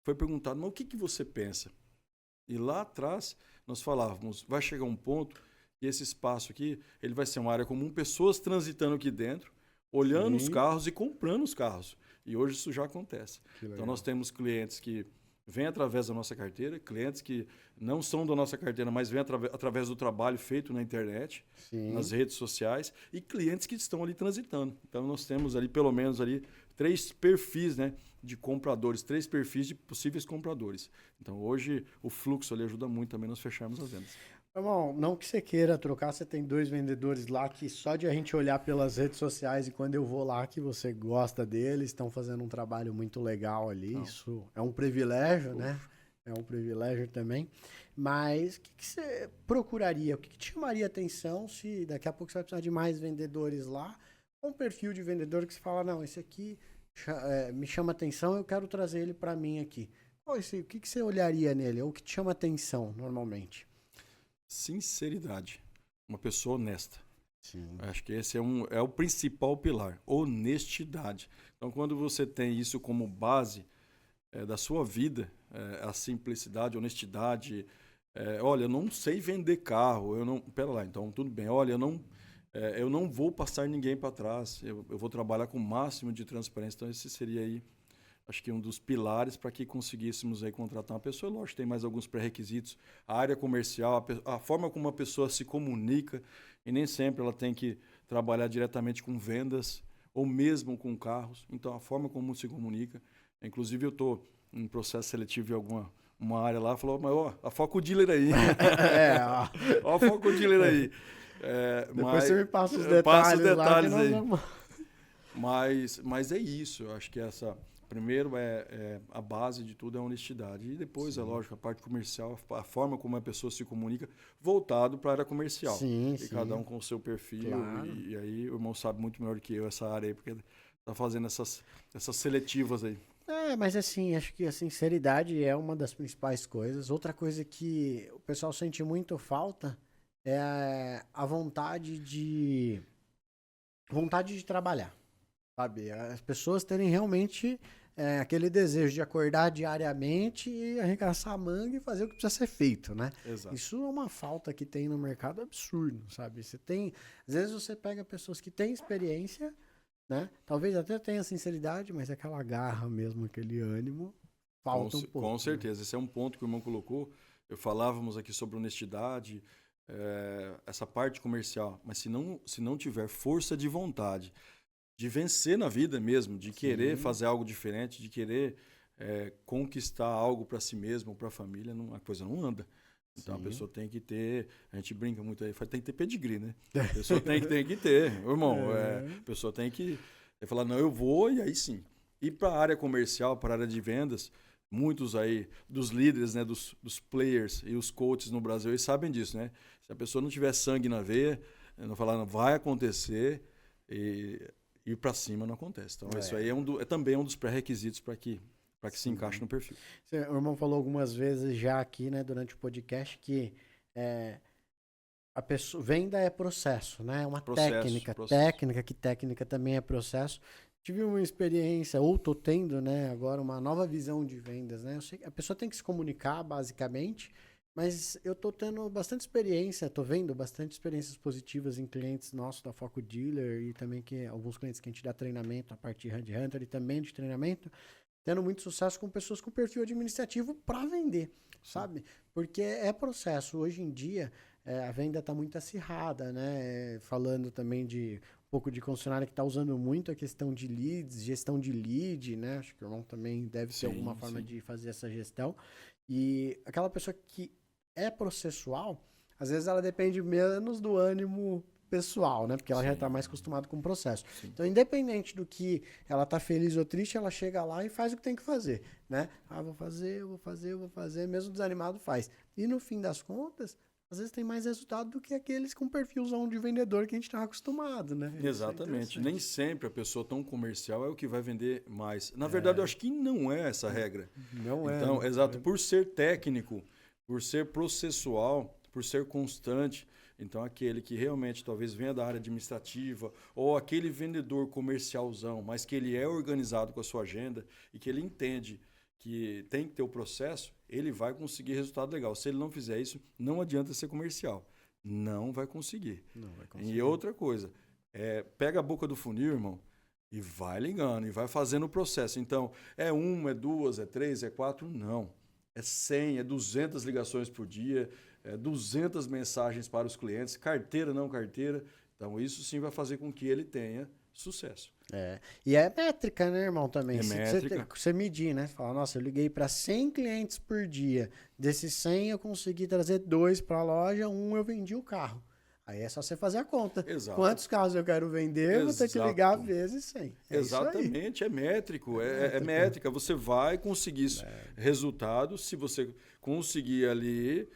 [SPEAKER 2] foi perguntado, mas o que você pensa? E lá atrás nós falávamos, vai chegar um ponto que esse espaço aqui, ele vai ser uma área comum, pessoas transitando aqui dentro, olhando os carros e comprando os carros. E hoje isso já acontece. Então nós temos clientes que vêm através da nossa carteira, clientes que não são da nossa carteira, mas vêm através do trabalho feito na internet,
[SPEAKER 1] Sim.
[SPEAKER 2] nas redes sociais, e clientes que estão ali transitando. Então, nós temos ali, pelo menos, ali 3 perfis, né, de compradores, 3 perfis de possíveis compradores. Então, hoje, o fluxo ali ajuda muito também nós fecharmos as vendas.
[SPEAKER 1] Irmão, não que você queira trocar, você tem 2 vendedores lá que só de a gente olhar pelas redes sociais e quando eu vou lá que você gosta deles, estão fazendo um trabalho muito legal ali. Não. Isso é um privilégio, né? É um privilégio também. Mas o que você procuraria? O que te chamaria atenção se daqui a pouco você vai precisar de mais vendedores lá? Um perfil de vendedor que você fala, não, esse aqui me chama atenção, eu quero trazer ele para mim aqui. O que você olharia nele? Ou o que te chama atenção normalmente?
[SPEAKER 2] Sinceridade. Uma pessoa honesta.
[SPEAKER 1] Sim.
[SPEAKER 2] Acho que esse é o principal pilar. Honestidade. Então, quando você tem isso como base da sua vida, a simplicidade, a honestidade. Olha, eu não sei vender carro. Pera lá, então tudo bem. Olha, eu não vou passar ninguém para trás. Eu vou trabalhar com o máximo de transparência. Então, esse seria aí, acho que um dos pilares para que conseguíssemos aí contratar uma pessoa. Lógico, tem mais alguns pré-requisitos. A área comercial, a forma como uma pessoa se comunica, e nem sempre ela tem que trabalhar diretamente com vendas ou mesmo com carros. Então, a forma como se comunica. Inclusive, eu estou em processo seletivo em uma área lá, falou, mas ó, a Foco Dealer aí. Ó a Foco Dealer aí.
[SPEAKER 1] Depois você me passa os detalhes lá que nós vamos...
[SPEAKER 2] Mas é isso, eu acho que primeiro a base de tudo é a honestidade. E depois, sim, é lógico, a parte comercial, a forma como a pessoa se comunica, voltado para a área comercial.
[SPEAKER 1] Sim,
[SPEAKER 2] e cada um com o seu perfil. Claro. E aí o irmão sabe muito melhor do que eu essa área aí, porque está fazendo essas seletivas aí.
[SPEAKER 1] Mas assim, acho que a sinceridade é uma das principais coisas. Outra coisa que o pessoal sente muito falta é a vontade de trabalhar, sabe? As pessoas terem realmente aquele desejo de acordar diariamente e arregaçar a manga e fazer o que precisa ser feito, né?
[SPEAKER 2] Exato.
[SPEAKER 1] Isso é uma falta que tem no mercado absurdo, sabe? Às vezes você pega pessoas que têm experiência, né? Talvez até tenha sinceridade, mas aquela garra mesmo, aquele ânimo, falta um pouco.
[SPEAKER 2] Com certeza, né? Esse é um ponto que o irmão colocou. Falávamos aqui sobre honestidade, essa parte comercial, mas se não tiver força de vontade, de vencer na vida mesmo, de querer fazer algo diferente, de querer conquistar algo para si mesmo, para a família, a coisa não anda. Então, a pessoa tem que ter, a gente brinca muito aí, tem que ter pedigree, né? A pessoa tem que ter, irmão, a pessoa tem que falar, não, eu vou, e aí sim. E para a área comercial, para a área de vendas, muitos aí dos líderes, né, dos players e os coaches no Brasil, eles sabem disso, né? Se a pessoa não tiver sangue na veia, não falar, não vai acontecer, e ir para cima não acontece. Então, isso aí também um dos pré-requisitos para que se encaixe no perfil.
[SPEAKER 1] O irmão falou algumas vezes já aqui, né, durante o podcast, que a pessoa, venda é processo, né? É uma técnica, que técnica também é processo. Tive uma experiência, ou estou tendo, né, agora uma nova visão de vendas, né? Eu sei que a pessoa tem que se comunicar, basicamente, mas eu estou tendo bastante experiência, estou vendo bastante experiências positivas em clientes nossos da Foco Dealer e também alguns clientes que a gente dá treinamento a partir de Red Hunter e também de treinamento, tendo muito sucesso com pessoas com perfil administrativo para vender, sabe? Porque é processo. Hoje em dia, a venda está muito acirrada, né? Falando também de um pouco de concessionária que está usando muito a questão de leads, gestão de lead, né? Acho que o irmão também deve ter alguma forma de fazer essa gestão. E aquela pessoa que é processual, às vezes ela depende menos do ânimo pessoal, né? Porque ela já está mais acostumada com o processo. Sim. Então, independente do que ela está feliz ou triste, ela chega lá e faz o que tem que fazer, né? Vou fazer, mesmo desanimado faz. E no fim das contas, às vezes tem mais resultado do que aqueles com perfilzão de vendedor que a gente está acostumado, né?
[SPEAKER 2] Exatamente. Nem sempre a pessoa tão comercial é o que vai vender mais. Na verdade, eu acho que não é essa regra.
[SPEAKER 1] Não é.
[SPEAKER 2] Então, exato. Por ser técnico, por ser processual, por ser constante, então aquele que realmente talvez venha da área administrativa ou aquele vendedor comercialzão, mas que ele é organizado com a sua agenda e que ele entende que tem que ter o processo, ele vai conseguir resultado legal. Se ele não fizer isso, não adianta ser comercial. Não vai conseguir.
[SPEAKER 1] Não vai conseguir.
[SPEAKER 2] E outra coisa, pega a boca do funil, irmão, E vai ligando, e vai fazendo o processo. Então, é 1, é 2, é 3, é 4? Não. É 100, é 200 ligações por dia, é 200 mensagens para os clientes, carteira, não carteira. Então, isso sim vai fazer com que ele tenha sucesso.
[SPEAKER 1] E é métrica, né, irmão, também.
[SPEAKER 2] É métrica.
[SPEAKER 1] Você medir, né? Você fala, nossa, eu liguei para 100 clientes por dia. Desses 100, eu consegui trazer 2 para a loja, 1 eu vendi o carro. Aí é só você fazer a conta.
[SPEAKER 2] Exato.
[SPEAKER 1] Quantos carros eu quero vender, eu vou ter que ligar vezes 100.
[SPEAKER 2] Exatamente, é métrico, é métrica. Você vai conseguir resultados se você conseguir ali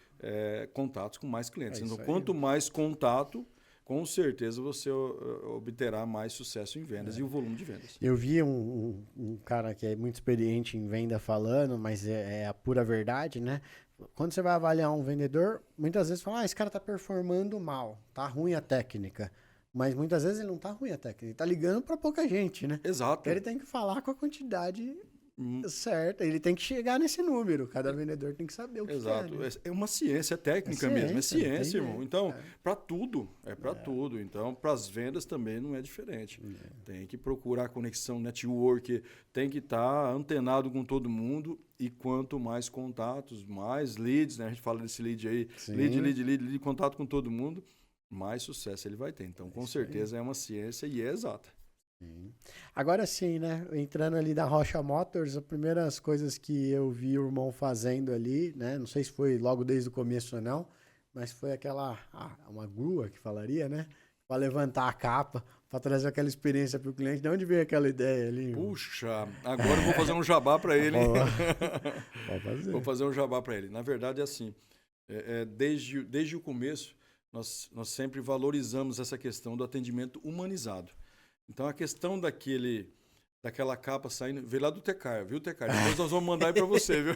[SPEAKER 2] contatos com mais clientes. Então, quanto mais contato, com certeza você obterá mais sucesso em vendas e o volume de vendas.
[SPEAKER 1] Eu vi um cara que é muito experiente em venda falando, mas é a pura verdade, né? Quando você vai avaliar um vendedor, muitas vezes fala, esse cara tá performando mal, tá ruim a técnica. Mas muitas vezes ele não tá ruim a técnica, ele tá ligando para pouca gente, né?
[SPEAKER 2] Exato.
[SPEAKER 1] Porque ele tem que falar com a quantidade certa, ele tem que chegar nesse número, cada vendedor tem que saber o que
[SPEAKER 2] Exato.
[SPEAKER 1] quer. Né?
[SPEAKER 2] É uma ciência, técnica mesmo, é ciência, irmão. Então, para tudo, para tudo. Então, para as vendas também não é diferente. Tem que procurar conexão, network, tem que estar antenado com todo mundo e quanto mais contatos, mais leads, né? A gente fala desse lead aí, lead, contato com todo mundo, mais sucesso ele vai ter. Então, com certeza é uma ciência e é exata.
[SPEAKER 1] Sim. Agora sim, né? Entrando ali na Rocha Motors, as primeiras coisas que eu vi o irmão fazendo ali, né? Não sei se foi logo desde o começo ou não, mas foi uma grua que falaria, né? Para levantar a capa, para trazer aquela experiência para o cliente. De onde veio aquela ideia ali?
[SPEAKER 2] Puxa, agora eu vou fazer um jabá para ele.
[SPEAKER 1] Pode fazer.
[SPEAKER 2] Vou fazer um jabá para ele. Na verdade, é assim, desde o começo, nós sempre valorizamos essa questão do atendimento humanizado. Então, a questão daquela capa saindo, veio lá do Tecar, viu, Tecar? Depois nós vamos mandar aí para você, viu?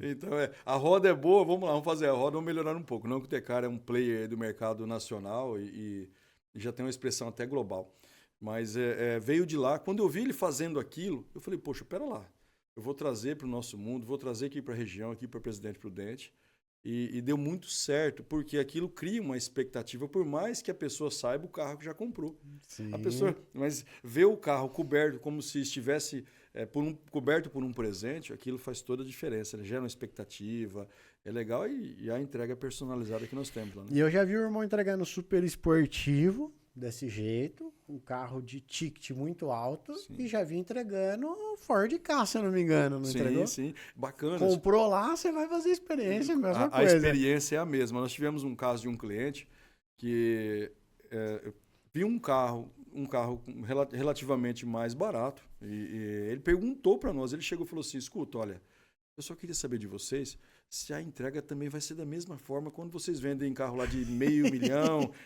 [SPEAKER 2] Então, a roda é boa, vamos lá, vamos fazer a roda, vamos melhorar um pouco. Não que o Tecar é um player do mercado nacional e já tem uma expressão até global. Mas veio de lá. Quando eu vi ele fazendo aquilo, eu falei, poxa, pera lá. Eu vou trazer para o nosso mundo, vou trazer aqui para a região, aqui para Presidente Prudente. E deu muito certo, porque aquilo cria uma expectativa, por mais que a pessoa saiba o carro que já comprou.
[SPEAKER 1] Sim.
[SPEAKER 2] Mas ver o carro coberto como se estivesse coberto por um presente, aquilo faz toda a diferença. Ele gera uma expectativa, é legal e a entrega personalizada que nós temos lá. Né?
[SPEAKER 1] E eu já vi o irmão entregando super esportivo, desse jeito, um carro de ticket muito alto. Sim. E já vi entregando Ford Ka, se eu não me engano, não entregou?
[SPEAKER 2] Sim, bacana.
[SPEAKER 1] Comprou lá, você vai fazer a experiência, a mesma coisa.
[SPEAKER 2] A experiência é a mesma. Nós tivemos um caso de um cliente que viu um carro relativamente mais barato e ele perguntou para nós, ele chegou e falou assim, escuta, olha, eu só queria saber de vocês se a entrega também vai ser da mesma forma quando vocês vendem carro lá de $500 mil,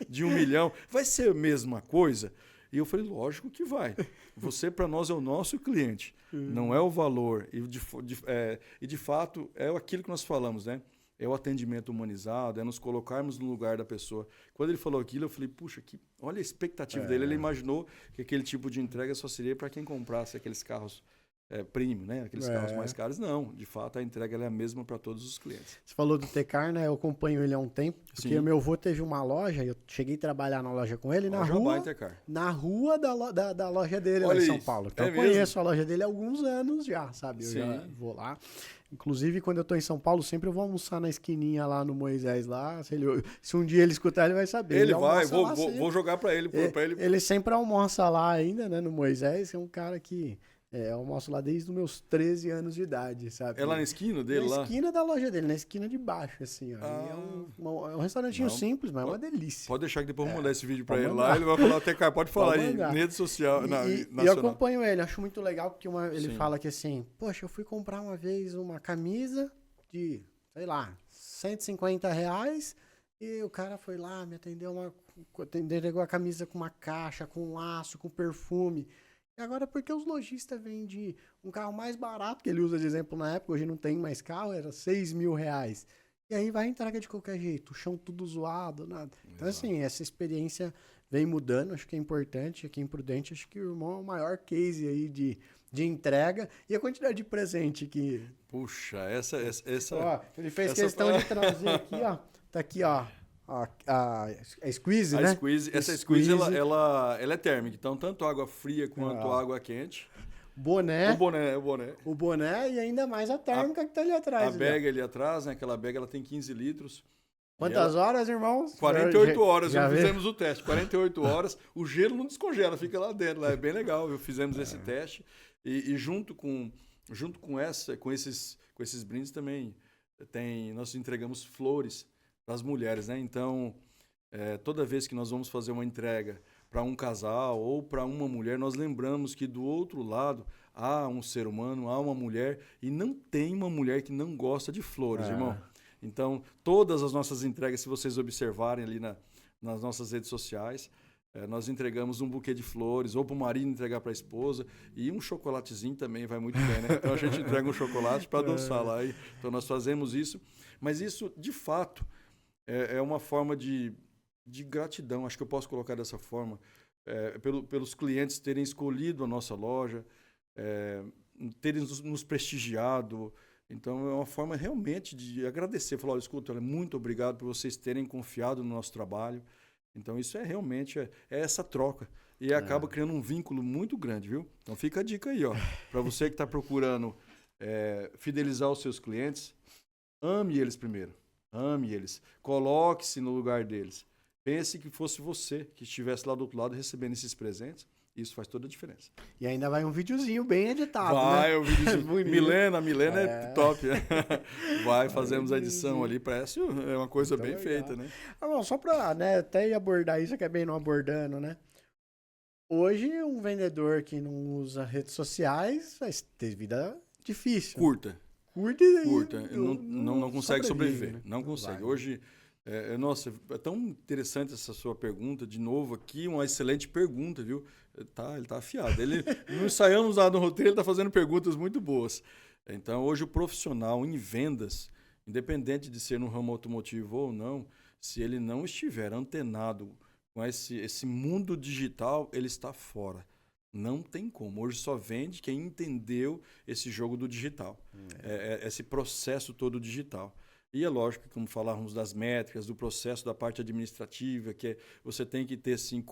[SPEAKER 2] de $1 milhão. Vai ser a mesma coisa? E eu falei, lógico que vai. Você, para nós, é o nosso cliente. Não é o valor. E de fato, é aquilo que nós falamos, né? É o atendimento humanizado, é nos colocarmos no lugar da pessoa. Quando ele falou aquilo, eu falei, puxa, olha a expectativa dele. Ele imaginou que aquele tipo de entrega só seria para quem comprasse aqueles carros premium, né? Aqueles carros mais caros. Não, de fato, a entrega é a mesma para todos os clientes.
[SPEAKER 1] Você falou do Tecar, né? Eu acompanho ele há um tempo, porque
[SPEAKER 2] Sim.
[SPEAKER 1] o meu avô teve uma loja, eu cheguei a trabalhar na loja com ele, na rua da loja dele. Olha lá em São Paulo. Então eu conheço a loja dele há alguns anos já, sabe? Eu já vou lá. Inclusive, quando eu tô em São Paulo, sempre eu vou almoçar na esquininha lá no Moisés lá. Se um dia ele escutar, ele vai saber.
[SPEAKER 2] Ele vai, vou jogar para ele.
[SPEAKER 1] Ele sempre almoça lá ainda, né? No Moisés, é um cara que... eu almoço lá desde os meus 13 anos de idade, sabe?
[SPEAKER 2] É lá na esquina dele?
[SPEAKER 1] Na esquina da loja dele, na esquina de baixo, assim, ó. É um restaurantinho simples, mas é uma delícia.
[SPEAKER 2] Pode deixar que depois eu vou mandar esse vídeo pra ele lá, ele vai falar até cá, pode falar aí, rede social,
[SPEAKER 1] e eu acompanho ele, acho muito legal, porque ele fala que assim, poxa, eu fui comprar uma vez uma camisa de, sei lá, R$150, e o cara foi lá, me entregou a camisa com uma caixa, com laço, com perfume. E agora, porque os lojistas vendem um carro mais barato, que ele usa de exemplo na época, hoje não tem mais carro, era R$6 mil. E aí vai entrega de qualquer jeito, o chão tudo zoado, nada. Então, assim, essa experiência vem mudando, acho que é importante, aqui em Prudente, acho que o irmão é o maior case aí de entrega. E a quantidade de presente que...
[SPEAKER 2] Puxa, essa...
[SPEAKER 1] Ó, ele fez questão de trazer aqui, ó. Tá aqui, ó. a squeeze,
[SPEAKER 2] A
[SPEAKER 1] né?
[SPEAKER 2] squeeze, essa squeeze ela é térmica, então tanto água fria quanto água quente.
[SPEAKER 1] Boné.
[SPEAKER 2] O boné.
[SPEAKER 1] O boné e ainda mais a térmica que tá ali atrás.
[SPEAKER 2] A bag ali atrás, né? Aquela bag ela tem 15 litros.
[SPEAKER 1] Quantas horas, irmãos?
[SPEAKER 2] 48 horas,
[SPEAKER 1] já
[SPEAKER 2] fizemos o teste. 48 horas, o gelo não descongela, fica lá dentro. Lá é bem legal, fizemos esse teste. E junto com esses brindes também, nós entregamos flores para as mulheres, né? Então, toda vez que nós vamos fazer uma entrega para um casal ou para uma mulher, nós lembramos que do outro lado há um ser humano, há uma mulher, e não tem uma mulher que não gosta de flores, irmão. Então, todas as nossas entregas, se vocês observarem ali nas nossas redes sociais, nós entregamos um buquê de flores, ou para o marido entregar para a esposa, e um chocolatezinho também vai muito bem, né? Então, a gente entrega um chocolate para adoçar lá. Então, nós fazemos isso. Mas isso, de fato, é uma forma de gratidão, acho que eu posso colocar dessa forma, pelos clientes terem escolhido a nossa loja, terem nos prestigiado. Então, é uma forma realmente de agradecer. Falar, olha, escuta, muito obrigado por vocês terem confiado no nosso trabalho. Então, isso realmente essa troca. E acaba criando um vínculo muito grande, viu? Então, fica a dica aí, ó. Para você que está procurando fidelizar os seus clientes, ame eles primeiro. Ame eles. Coloque-se no lugar deles. Pense que fosse você que estivesse lá do outro lado recebendo esses presentes. Isso faz toda a diferença.
[SPEAKER 1] E ainda vai um videozinho bem editado,
[SPEAKER 2] vai,
[SPEAKER 1] né?
[SPEAKER 2] O videozinho. Milena é top. Vai, fazemos a edição ali. Parece uma coisa então, bem feita, né?
[SPEAKER 1] Bom, só para até ir abordar isso, que é bem não abordando, né? Hoje, um vendedor que não usa redes sociais vai ter vida difícil.
[SPEAKER 2] Curta.
[SPEAKER 1] E
[SPEAKER 2] não consegue sobreviver.
[SPEAKER 1] Né?
[SPEAKER 2] Não consegue. Hoje... nossa, é tão interessante essa sua pergunta, de novo aqui, uma excelente pergunta, viu? Ele tá afiado. Não ensaiamos nada no roteiro, ele está fazendo perguntas muito boas. Então, hoje o profissional em vendas, independente de ser no ramo automotivo ou não, se ele não estiver antenado com esse mundo digital, ele está fora. Não tem como. Hoje só vende quem entendeu esse jogo do digital, esse processo todo digital. E é lógico que, como falávamos das métricas, do processo da parte administrativa, que você tem que ter sim,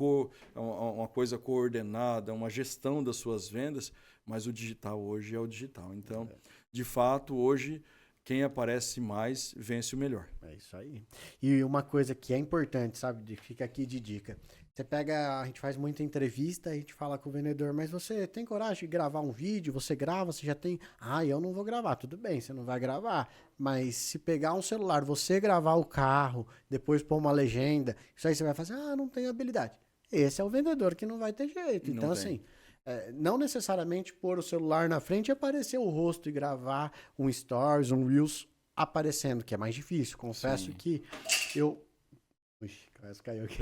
[SPEAKER 2] uma coisa coordenada, uma gestão das suas vendas, mas o digital hoje é o digital. Então, de fato, hoje, quem aparece mais vence o melhor.
[SPEAKER 1] É isso aí. E uma coisa que é importante, sabe, fica aqui de dica. Você pega, a gente faz muita entrevista, a gente fala com o vendedor, mas você tem coragem de gravar um vídeo? Você grava, você já tem... eu não vou gravar. Tudo bem, você não vai gravar. Mas se pegar um celular, você gravar o carro, depois pôr uma legenda, isso aí você vai fazer, não tenho habilidade. Esse é o vendedor que não vai ter jeito. Então, assim, não necessariamente pôr o celular na frente e aparecer o rosto e gravar um stories, um reels aparecendo, que é mais difícil. Confesso que eu... Ixi, quase caiu aqui.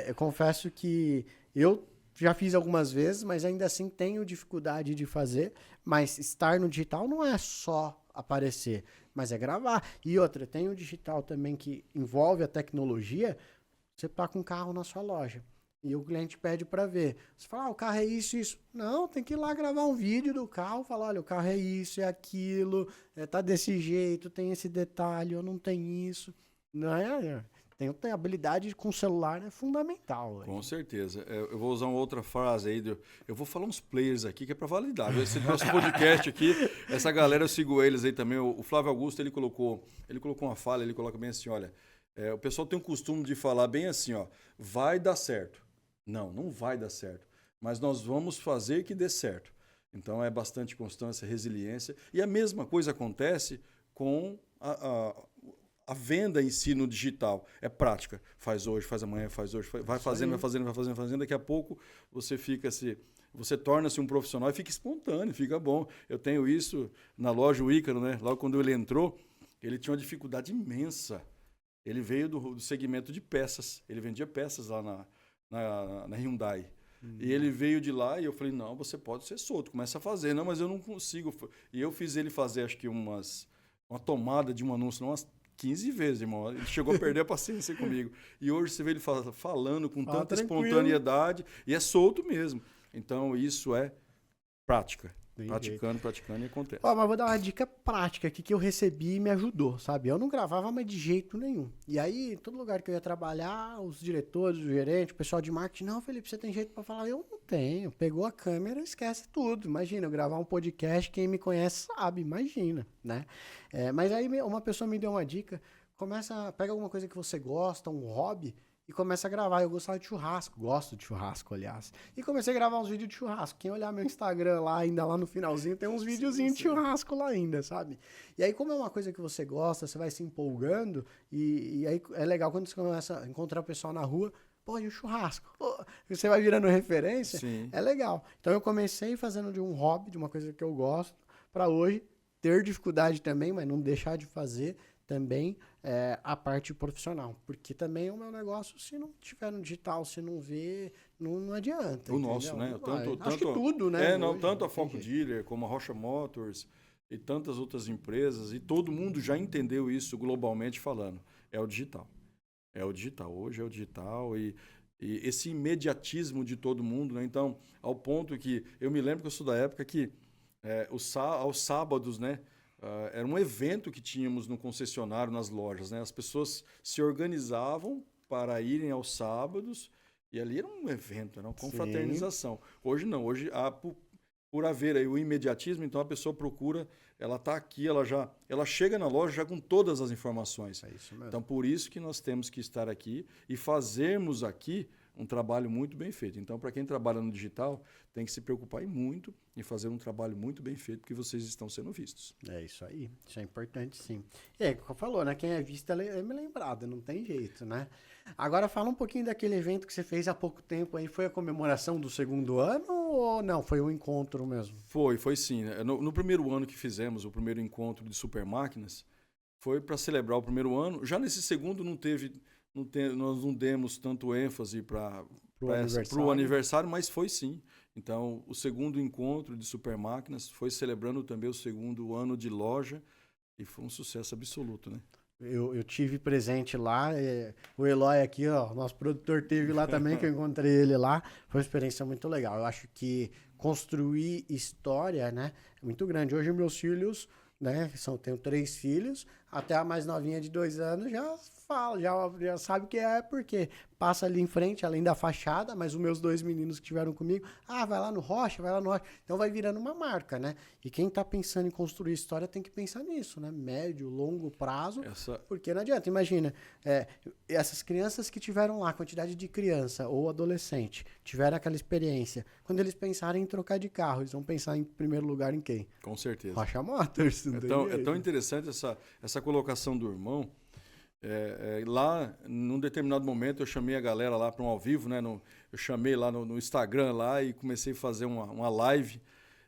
[SPEAKER 1] Eu confesso que eu já fiz algumas vezes, mas ainda assim tenho dificuldade de fazer. Mas estar no digital não é só aparecer, mas é gravar. E outra, tem o digital também que envolve a tecnologia. Você tá com um carro na sua loja e o cliente pede para ver. Você fala, o carro é isso, isso. Não, tem que ir lá gravar um vídeo do carro, falar, olha, o carro é isso, é aquilo, tá desse jeito, tem esse detalhe, ou não tem isso. Não é... Tem habilidade com o celular, é fundamental.
[SPEAKER 2] Com certeza. Eu vou usar uma outra frase aí. Eu vou falar uns players aqui que é para validar. Esse nosso podcast aqui, essa galera, eu sigo eles aí também. O Flávio Augusto, ele colocou uma fala, ele coloca bem assim, olha, o pessoal tem o costume de falar bem assim, ó, vai dar certo. Não vai dar certo. Mas nós vamos fazer que dê certo. Então, é bastante constância, resiliência. E a mesma coisa acontece com a venda em si no digital. É prática. Faz hoje, faz amanhã, faz hoje, vai fazendo, vai fazendo. Daqui a pouco você torna-se um profissional e fica espontâneo, fica bom. Eu tenho isso na loja, o Ícaro, né? Logo quando ele entrou, ele tinha uma dificuldade imensa. Ele veio do segmento de peças. Ele vendia peças lá na Hyundai. E ele veio de lá e eu falei, não, você pode ser solto, começa a fazer. Não, mas eu não consigo. E eu fiz ele fazer, acho que uma tomada de um anúncio, umas 15 vezes, irmão. Ele chegou a perder a paciência comigo. E hoje você vê ele falando com tanta espontaneidade e é solto mesmo. Então, isso é prática. praticando e acontece.
[SPEAKER 1] Ó, mas vou dar uma dica prática aqui que eu recebi e me ajudou, sabe? Eu não gravava mais de jeito nenhum. E aí, em todo lugar que eu ia trabalhar, os diretores, o gerente, o pessoal de marketing, não, Felipe, você tem jeito pra falar? Eu não tenho. Pegou a câmera, esquece tudo. Imagina, eu gravar um podcast, quem me conhece sabe, imagina, né? Mas aí uma pessoa me deu uma dica, pega alguma coisa que você gosta, um hobby, e começa a gravar. Eu gostava de churrasco, gosto de churrasco, aliás. E comecei a gravar uns vídeos de churrasco. Quem olhar meu Instagram lá, ainda lá no finalzinho, tem uns videozinhos de churrasco lá ainda, sabe? E aí, como é uma coisa que você gosta, você vai se empolgando, e aí é legal quando você começa a encontrar o pessoal na rua, pô, e o churrasco? Pô, você vai virando referência,
[SPEAKER 2] Sim.
[SPEAKER 1] é legal. Então eu comecei fazendo de um hobby, de uma coisa que eu gosto, para hoje ter dificuldade também, mas não deixar de fazer também a parte profissional, porque também o meu negócio, se não tiver no digital, se não ver, não adianta.
[SPEAKER 2] O
[SPEAKER 1] entendeu?
[SPEAKER 2] nosso, né?
[SPEAKER 1] Acho que tudo, né?
[SPEAKER 2] Não,
[SPEAKER 1] hoje,
[SPEAKER 2] tanto a
[SPEAKER 1] não tem
[SPEAKER 2] Foco
[SPEAKER 1] jeito.
[SPEAKER 2] Dealer, como a Rocha Motors e tantas outras empresas, e todo mundo já entendeu isso globalmente falando. É o digital. É o digital. Hoje é o digital e esse imediatismo de todo mundo, né? Então, ao ponto que eu me lembro que eu sou da época que aos sábados, né? Era um evento que tínhamos no concessionário, nas lojas, né? As pessoas se organizavam para irem aos sábados e ali era um evento, era uma confraternização. Hoje não, hoje por haver aí o imediatismo, então a pessoa procura, ela está aqui, ela chega na loja já com todas as informações.
[SPEAKER 1] É isso mesmo.
[SPEAKER 2] Então por isso que nós temos que estar aqui e fazermos aqui um trabalho muito bem feito. Então, para quem trabalha no digital, tem que se preocupar muito em fazer um trabalho muito bem feito, porque vocês estão sendo vistos.
[SPEAKER 1] É isso aí. Isso é importante, sim. E aí, como falou, né? Quem é visto é me lembrado, não tem jeito, né? Agora, fala um pouquinho daquele evento que você fez há pouco tempo aí. Foi a comemoração do 2º ano ou não? Foi um encontro mesmo?
[SPEAKER 2] Foi sim. No primeiro ano que fizemos, o primeiro encontro de super máquinas, foi para celebrar o primeiro ano. Já nesse segundo nós não demos tanto ênfase para o aniversário, mas foi sim. Então, o segundo encontro de super máquinas foi celebrando também o 2º ano de loja e foi um sucesso absoluto, né?
[SPEAKER 1] Eu tive presente lá, o Eloy aqui, ó, nosso produtor teve lá também, que eu encontrei ele lá. Foi uma experiência muito legal. Eu acho que construir história, né, é muito grande. Hoje meus filhos, né, tenho 3 filhos, até a mais novinha de 2 anos já fala, já sabe o que é, porque passa ali em frente, além da fachada, mas os meus 2 meninos que estiveram comigo, vai lá no Rocha, vai lá no Rocha. Então vai virando uma marca, né? E quem tá pensando em construir história tem que pensar nisso, né? Médio, longo prazo, porque não adianta. Imagina, essas crianças que tiveram lá, quantidade de criança ou adolescente, tiveram aquela experiência, quando eles pensarem em trocar de carro, eles vão pensar em primeiro lugar em quem?
[SPEAKER 2] Com certeza.
[SPEAKER 1] Rocha Motors.
[SPEAKER 2] É tão interessante essa colocação do irmão. Lá, num determinado momento, eu chamei a galera lá para um ao vivo, né? Eu chamei lá no Instagram lá e comecei a fazer uma live.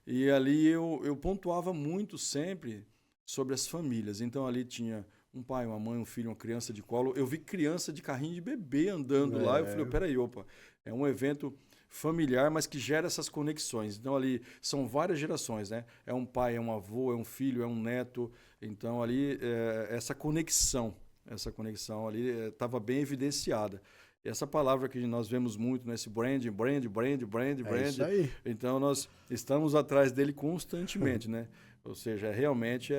[SPEAKER 2] E ali eu pontuava muito sempre sobre as famílias. Então ali tinha um pai, uma mãe, um filho, uma criança de colo. Eu vi criança de carrinho de bebê andando lá. Eu falei, peraí, opa, é um evento familiar, mas que gera essas conexões. Então ali são várias gerações, né? É um pai, é um avô, é um filho, é um neto. Então ali essa conexão ali estava bem evidenciada. E essa palavra que nós vemos muito nesse brand.
[SPEAKER 1] É isso aí.
[SPEAKER 2] Então nós estamos atrás dele constantemente, né? Ou seja, realmente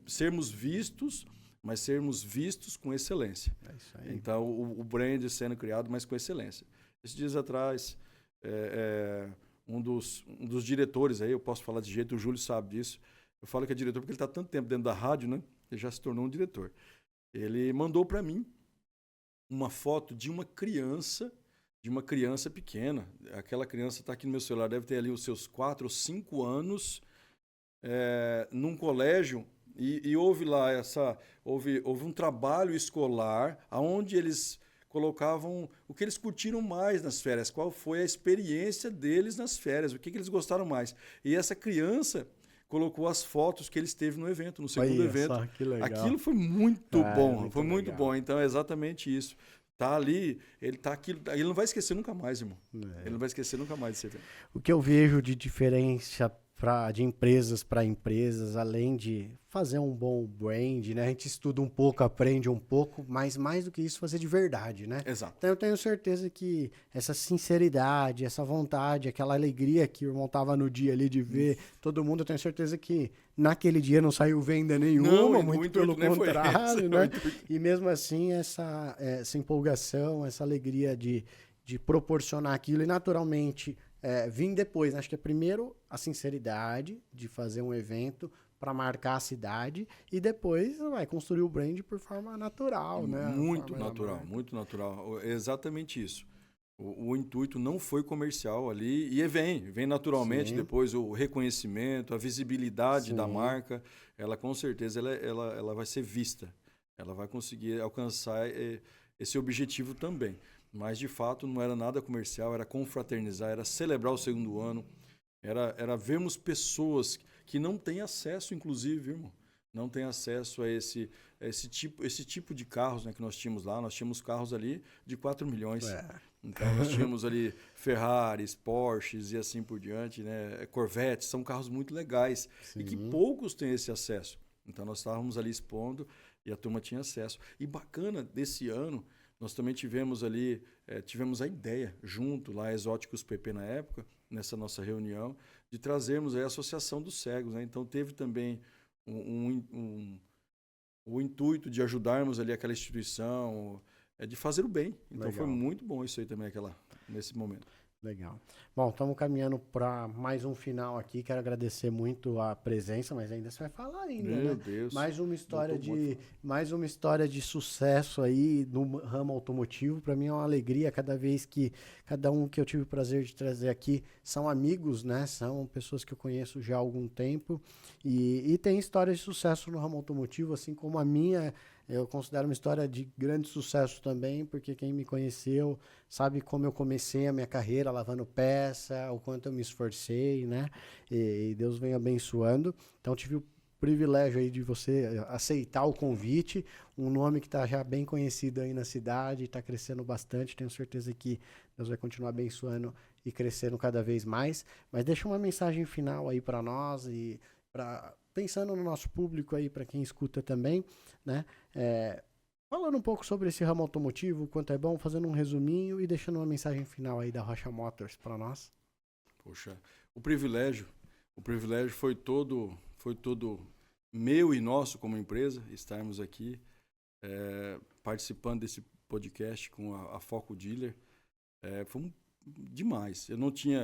[SPEAKER 2] sermos vistos, mas sermos vistos com excelência.
[SPEAKER 1] É isso aí.
[SPEAKER 2] Então o brand sendo criado, mas com excelência. Esses dias atrás, um dos diretores aí, eu posso falar de jeito, o Júlio sabe disso. Eu falo que é diretor porque ele está tanto tempo dentro da rádio, né? Ele já se tornou um diretor. Ele mandou para mim uma foto de uma criança pequena. Aquela criança está aqui no meu celular, deve ter ali os seus 4 ou 5 anos, num colégio, e houve lá houve um trabalho escolar onde eles colocavam o que eles curtiram mais nas férias, qual foi a experiência deles nas férias, o que eles gostaram mais. E essa criança colocou as fotos que ele esteve no evento, no segundo evento.
[SPEAKER 1] Só, que legal.
[SPEAKER 2] Aquilo foi muito bom, foi muito
[SPEAKER 1] legal.
[SPEAKER 2] bom. Então é exatamente isso. Tá ali, ele tá aqui, ele não vai esquecer nunca mais, irmão. Ele não vai esquecer nunca mais desse evento.
[SPEAKER 1] O que eu vejo de diferença de empresas para empresas, além de fazer um bom brand, né? A gente estuda um pouco, aprende um pouco, mas mais do que isso, fazer de verdade, né?
[SPEAKER 2] Exato.
[SPEAKER 1] Então eu tenho certeza que essa sinceridade, essa vontade, aquela alegria que o irmão tava no dia ali de ver todo mundo, eu tenho certeza que naquele dia não saiu venda nenhuma,
[SPEAKER 2] Não,
[SPEAKER 1] muito pelo
[SPEAKER 2] nem foi
[SPEAKER 1] contrário,
[SPEAKER 2] esse,
[SPEAKER 1] né? E mesmo assim, essa empolgação, essa alegria de proporcionar aquilo e naturalmente vir depois, né? Acho que é primeiro a sinceridade de fazer um evento para marcar a cidade e depois vai construir o brand por forma natural, né?
[SPEAKER 2] Muito natural, muito natural. É exatamente isso. O intuito não foi comercial ali e vem naturalmente. Sim. Depois o reconhecimento, a visibilidade Sim. da marca, ela com certeza ela vai ser vista. Ela vai conseguir alcançar esse objetivo também. Mas de fato não era nada comercial, era confraternizar, era celebrar o segundo ano, era vermos pessoas que não têm acesso, inclusive, irmão, não têm acesso a esse tipo de carros, né, que nós tínhamos lá. Nós tínhamos carros ali de 4 milhões. Então nós tínhamos ali Ferraris, Porsches e assim por diante, né, Corvettes, são carros muito legais. Sim. E que poucos têm esse acesso. Então nós estávamos ali expondo e a turma tinha acesso. E bacana desse ano, nós também tivemos ali, tivemos a ideia, junto lá, Exóticos PP na época, nessa nossa reunião, de trazermos aí a Associação dos Cegos, né? Então teve também o intuito de ajudarmos ali aquela instituição, de fazer o bem. Então Legal. Foi muito bom isso aí também, nesse momento.
[SPEAKER 1] Legal. Bom, estamos caminhando para mais um final aqui. Quero agradecer muito a presença, mas ainda você vai falar ainda,
[SPEAKER 2] Meu
[SPEAKER 1] né?
[SPEAKER 2] Deus.
[SPEAKER 1] Mais uma história de sucesso aí no ramo automotivo. Para mim é uma alegria cada vez que cada um que eu tive o prazer de trazer aqui são amigos, né? São pessoas que eu conheço já há algum tempo e tem histórias de sucesso no ramo automotivo, assim como a minha. Eu considero uma história de grande sucesso também, porque quem me conheceu sabe como eu comecei a minha carreira lavando peça, o quanto eu me esforcei, né? E Deus vem abençoando. Então, tive o privilégio aí de você aceitar o convite, um nome que está já bem conhecido aí na cidade, está crescendo bastante. Tenho certeza que Deus vai continuar abençoando e crescendo cada vez mais. Mas deixa uma mensagem final aí para nós e pensando no nosso público aí, para quem escuta também, né? Falando um pouco sobre esse ramo automotivo, quanto é bom, fazendo um resuminho e deixando uma mensagem final aí da Rocha Motors para nós.
[SPEAKER 2] Poxa, o privilégio foi todo meu e nosso como empresa, estarmos aqui participando desse podcast com a Foco Dealer. Foi demais.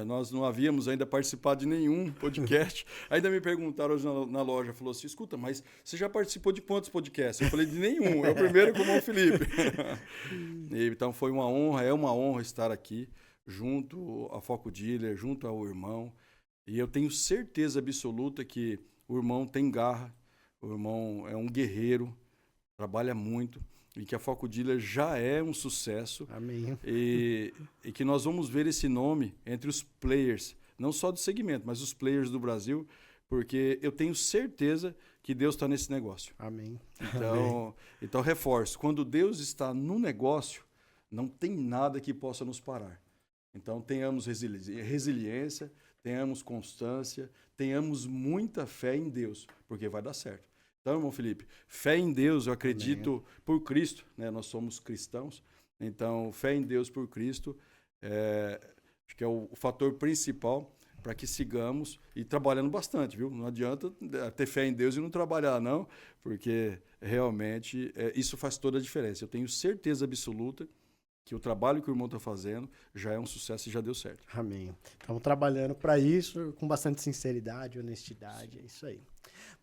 [SPEAKER 2] Nós não havíamos ainda participado de nenhum podcast. Ainda me perguntaram hoje na loja, falou assim, escuta, mas você já participou de quantos podcasts? Eu falei, de nenhum, é o primeiro com o irmão Felipe. Então foi uma honra, é uma honra estar aqui, junto à Foco Dealer, junto ao irmão, e eu tenho certeza absoluta que o irmão tem garra, o irmão é um guerreiro, trabalha muito, e que a Foco Dealer já é um sucesso.
[SPEAKER 1] Amém.
[SPEAKER 2] E que nós vamos ver esse nome entre os players, não só do segmento, mas os players do Brasil, porque eu tenho certeza que Deus está nesse negócio.
[SPEAKER 1] Amém.
[SPEAKER 2] Então reforço, quando Deus está no negócio, não tem nada que possa nos parar. Então tenhamos resiliência, tenhamos constância, tenhamos muita fé em Deus, porque vai dar certo. Então, irmão Felipe, fé em Deus, eu acredito Amém. Por Cristo, né? Nós somos cristãos, então fé em Deus por Cristo acho que é o fator principal para que sigamos e trabalhando bastante, viu? Não adianta ter fé em Deus e não trabalhar, não, porque realmente isso faz toda a diferença. Eu tenho certeza absoluta que o trabalho que o irmão está fazendo já é um sucesso e já deu certo.
[SPEAKER 1] Amém. Estamos trabalhando para isso com bastante sinceridade, honestidade, é isso aí.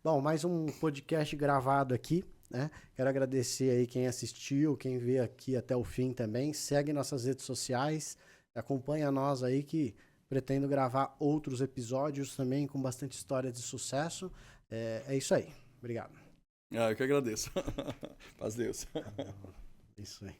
[SPEAKER 1] Bom, mais um podcast gravado aqui, né? Quero agradecer aí quem assistiu, quem veio aqui até o fim também. Segue nossas redes sociais, acompanha nós aí que pretendo gravar outros episódios também com bastante história de sucesso. É isso aí. Obrigado.
[SPEAKER 2] Eu que agradeço. Paz Deus.
[SPEAKER 1] É isso aí.